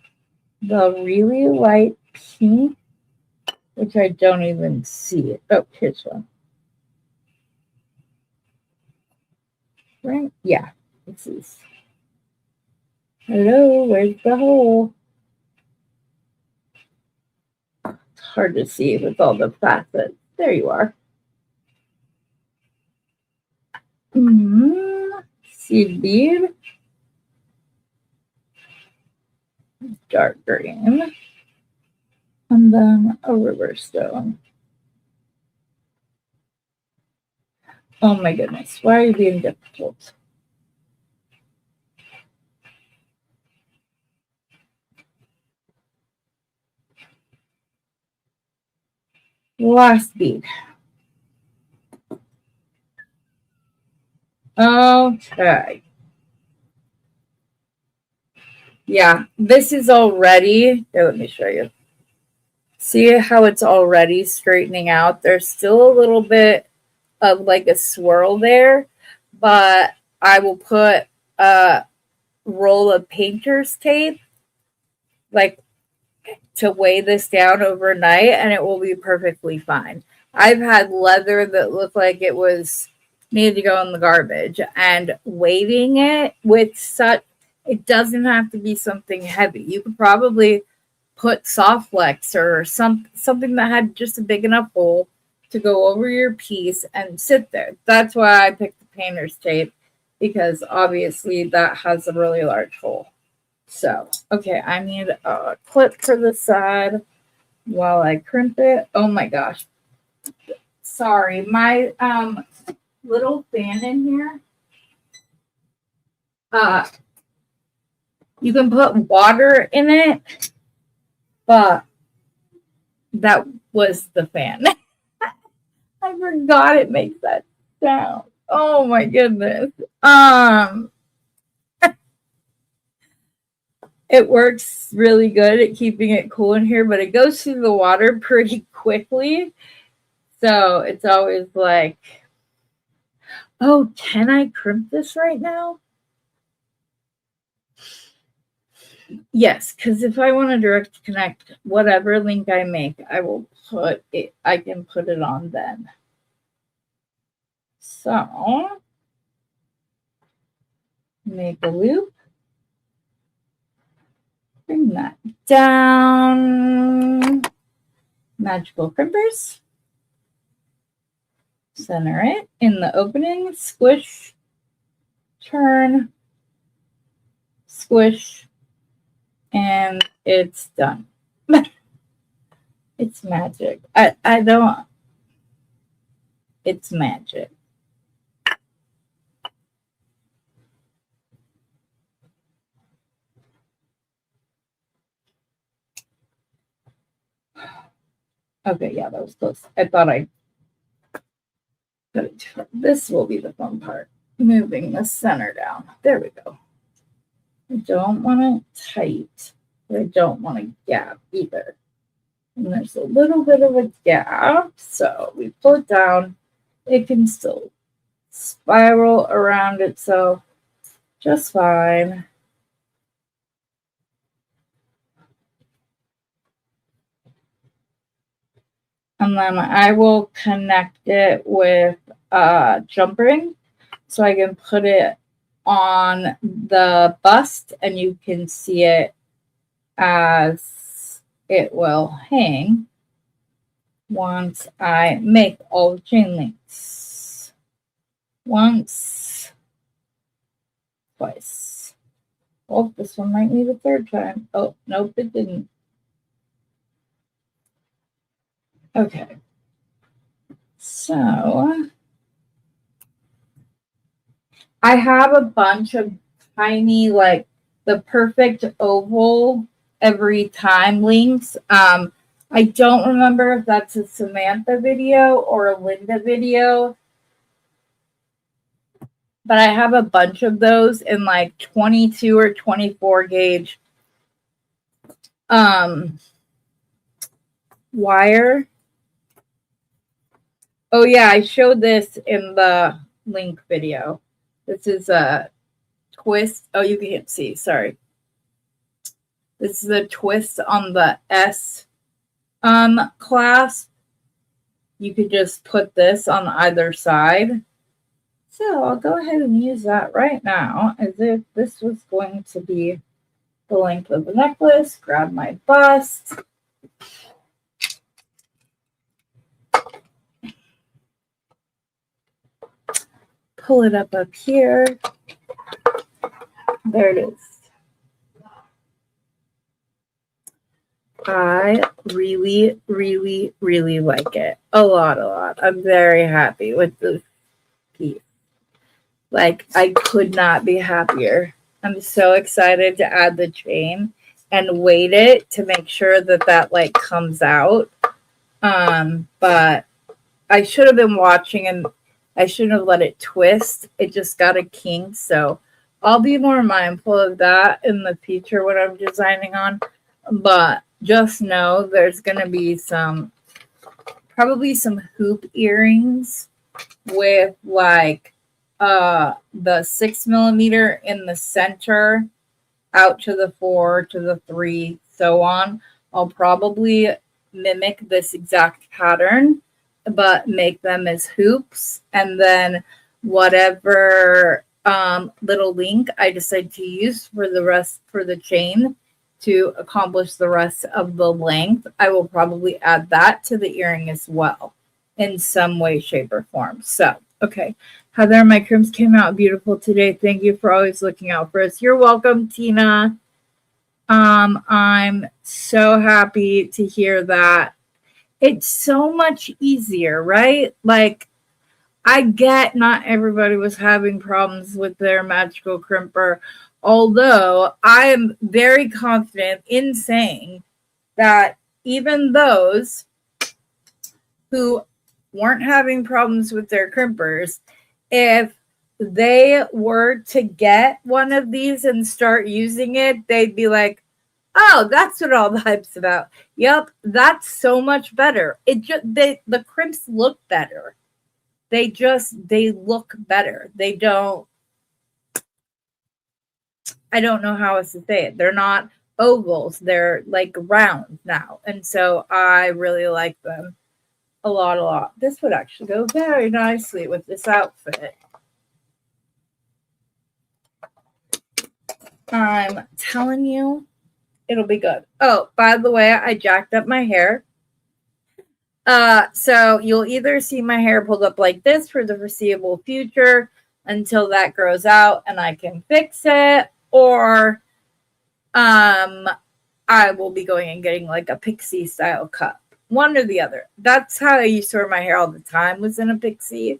the really light pink, which I don't even see it. Oh, here's one. Right? Yeah, this is. Hello, where's the hole? It's hard to see with all the facets. There you are. Seed bead. Dark green. And then a river stone. Oh my goodness, why are you being difficult? Last bead. Okay. Yeah, this is already, here, let me show you. See how it's already straightening out? There's still a little bit of like a swirl there, but I will put a roll of painter's tape like to weigh this down overnight and it will be perfectly fine. I've had leather that looked like it was needed to go in the garbage, and weighting it with such, it doesn't have to be something heavy. You could probably put soft flex or something that had just a big enough hole to go over your piece and sit there. That's why I picked the painter's tape, because obviously that has a really large hole. So, okay, I need a clip for the side while I crimp it. Oh my gosh. Sorry, my little fan in here. You can put water in it, but that was the fan. I forgot it makes that sound. Oh my goodness. It works really good at keeping it cool in here, but it goes through the water pretty quickly. So it's always like, oh, can I crimp this right now? Yes, because if I want to direct connect whatever link I make, I will put it, I can put it on then. So make a loop. Bring that down. Magical crimpers. Center it in the opening. Squish. Turn. Squish. And it's done. It's magic. I don't. It's magic. Okay, yeah, that was close. I thought I got it. This will be the fun part. Moving the center down. There we go. I don't want it tight, but I don't want a gap either. And there's a little bit of a gap, so we pull it down. It can still spiral around itself just fine. And then I will connect it with jump ring so I can put it on the bust and you can see it as it will hang once I make all the chain links. Once, twice. Oh, this one might need a third time. Oh, nope, it didn't. Okay. So I have a bunch of tiny, like the perfect oval every time links. I don't remember if that's a Samantha video or a Linda video, but I have a bunch of those in like 22 or 24 gauge wire. Oh yeah, I showed this in the link video. This is a twist. Oh, you can't see, sorry. This is a twist on the S clasp. You could just put this on either side. So I'll go ahead and use that right now as if this was going to be the length of the necklace. Grab my bust. Pull it up here. There it is. I really, really, really like it. A lot. I'm very happy with this piece. Like, I could not be happier. I'm so excited to add the chain and weight it to make sure that that like comes out. But I should have been watching and I shouldn't have let it twist. It just got a kink. So I'll be more mindful of that in the future when I'm designing on. But just know there's going to be probably some hoop earrings with like the 6mm in the center out to the 4 to the 3 so on. I'll probably mimic this exact pattern but make them as hoops, and then whatever little link I decide to use for the rest for the chain to accomplish the rest of the length, I will probably add that to the earring as well in some way, shape, or form. So, okay. Heather, my crimps came out beautiful today. Thank you for always looking out for us. You're welcome, Tina. I'm so happy to hear that. It's so much easier, right? Like, I get not everybody was having problems with their magical crimper, although I am very confident in saying that even those who weren't having problems with their crimpers, if they were to get one of these and start using it, they'd be like, oh, that's what all the hype's about. Yep, that's so much better. The crimps look better. They look better. They don't, I don't know how else to say it. They're not ovals. They're like round now. And so I really like them a lot. This would actually go very nicely with this outfit. I'm telling you, it'll be good. Oh, by the way, I jacked up my hair. So you'll either see my hair pulled up like this for the foreseeable future until that grows out and I can fix it, or I will be going and getting like a pixie style cut. One or the other. That's how I used to wear my hair all the time, was in a pixie.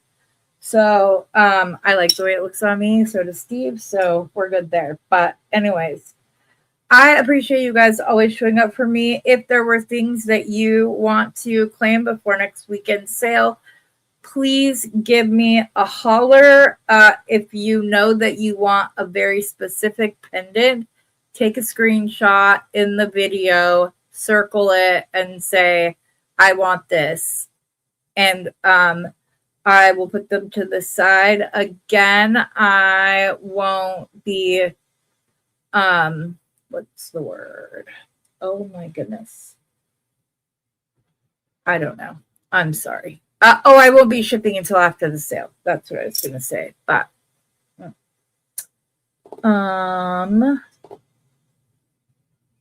So I like the way it looks on me. So does Steve. So we're good there. But anyways, I appreciate you guys always showing up for me. If there were things that you want to claim before next weekend's sale, please give me a holler. If you know that you want a very specific pendant, take a screenshot in the video, circle it, and say, I want this. And I will put them to the side. Again, I won't be, what's the word? Oh my goodness. I don't know. I'm sorry. I won't be shipping until after the sale. That's what I was going to say. But,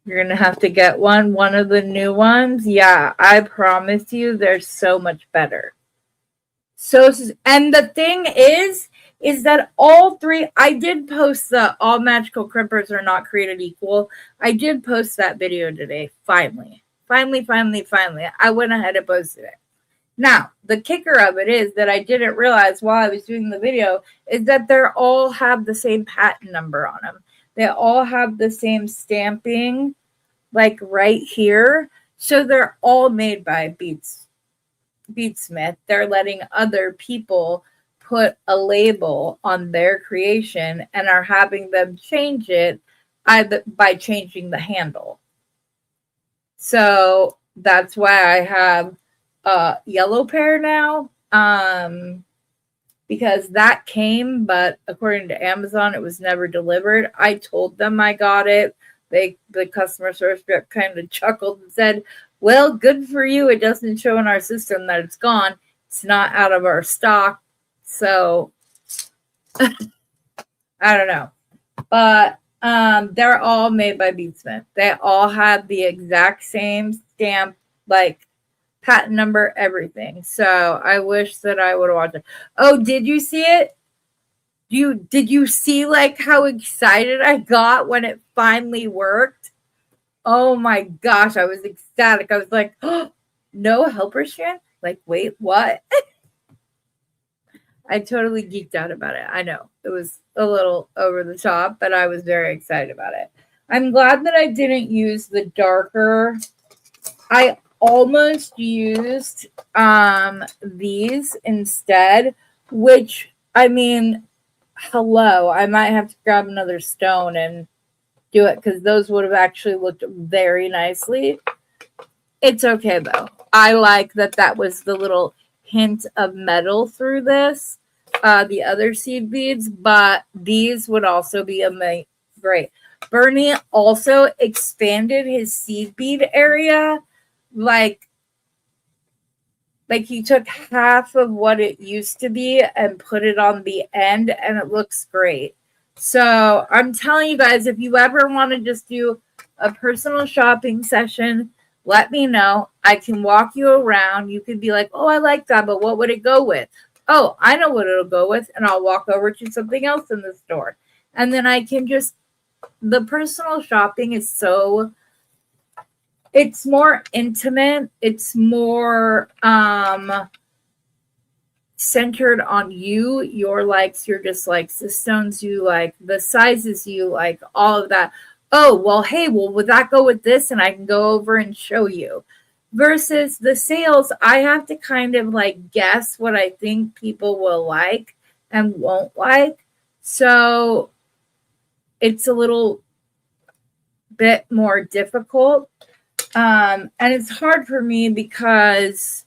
you're going to have to get one of the new ones. Yeah, I promise you they're so much better. So, and the thing is that all three, I did post the all magical crimpers are not created equal. I did post that video today. Finally. I went ahead and posted it. Now, the kicker of it is that I didn't realize while I was doing the video is that they all have the same patent number on them. They all have the same stamping, like right here. So they're all made by Beadsmith. They're letting other people put a label on their creation and are having them change it by changing the handle. So that's why I have a yellow pair now, because that came, but according to Amazon, it was never delivered. I told them I got it. The customer service rep kind of chuckled and said, well, good for you. It doesn't show in our system that it's gone. It's not out of our stock. So I don't know. But they're all made by Beadsmith. They all have the exact same stamp, like patent number, everything. So I wish that I would have watched it. Oh, did you see it? Did you see like how excited I got when it finally worked? Oh my gosh, I was ecstatic. I was like, oh, no helper strand? Like, wait, what? I totally geeked out about it. I know it was a little over the top, but I was very excited about it. I'm glad that I didn't use the darker. I almost used these instead, which, I mean, hello, I might have to grab another stone and do it because those would have actually looked very nicely. It's okay though. I like that was the little hint of metal through this, the other seed beads, but these would also be great. Bernie also expanded his seed bead area, like he took half of what it used to be and put it on the end, and it looks great. So I'm telling you guys, if you ever want to just do a personal shopping session, let me know. I can walk you around. You could be like, oh, I like that, but what would it go with? Oh, I know what it'll go with, and I'll walk over to something else in the store. And then I can the personal shopping is it's more intimate. It's more centered on you, your likes, your dislikes, the stones you like, the sizes you like, all of that. Oh, well, hey, would that go with this? And I can go over and show you. Versus the sales, I have to kind of like guess what I think people will like and won't like. So it's a little bit more difficult. And it's hard for me because,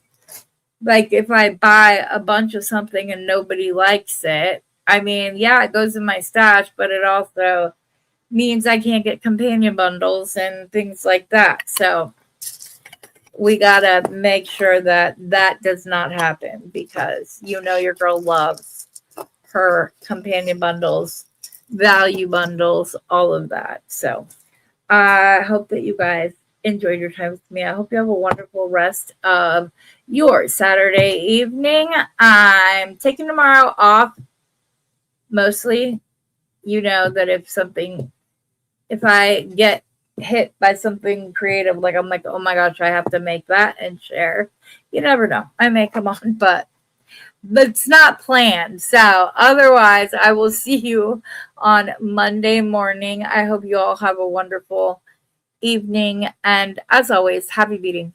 like, if I buy a bunch of something and nobody likes it, I mean, yeah, it goes in my stash, but it also means I can't get companion bundles and things like that. So we got to make sure that does not happen because your girl loves her companion bundles, value bundles, all of that. So I hope that you guys enjoyed your time with me. I hope you have a wonderful rest of your Saturday evening. I'm taking tomorrow off. Mostly, that if I get hit by something creative, like I'm like, oh my gosh, I have to make that and share. You never know. I may come on, but it's not planned. So otherwise, I will see you on Monday morning. I hope you all have a wonderful evening. And as always, happy beading.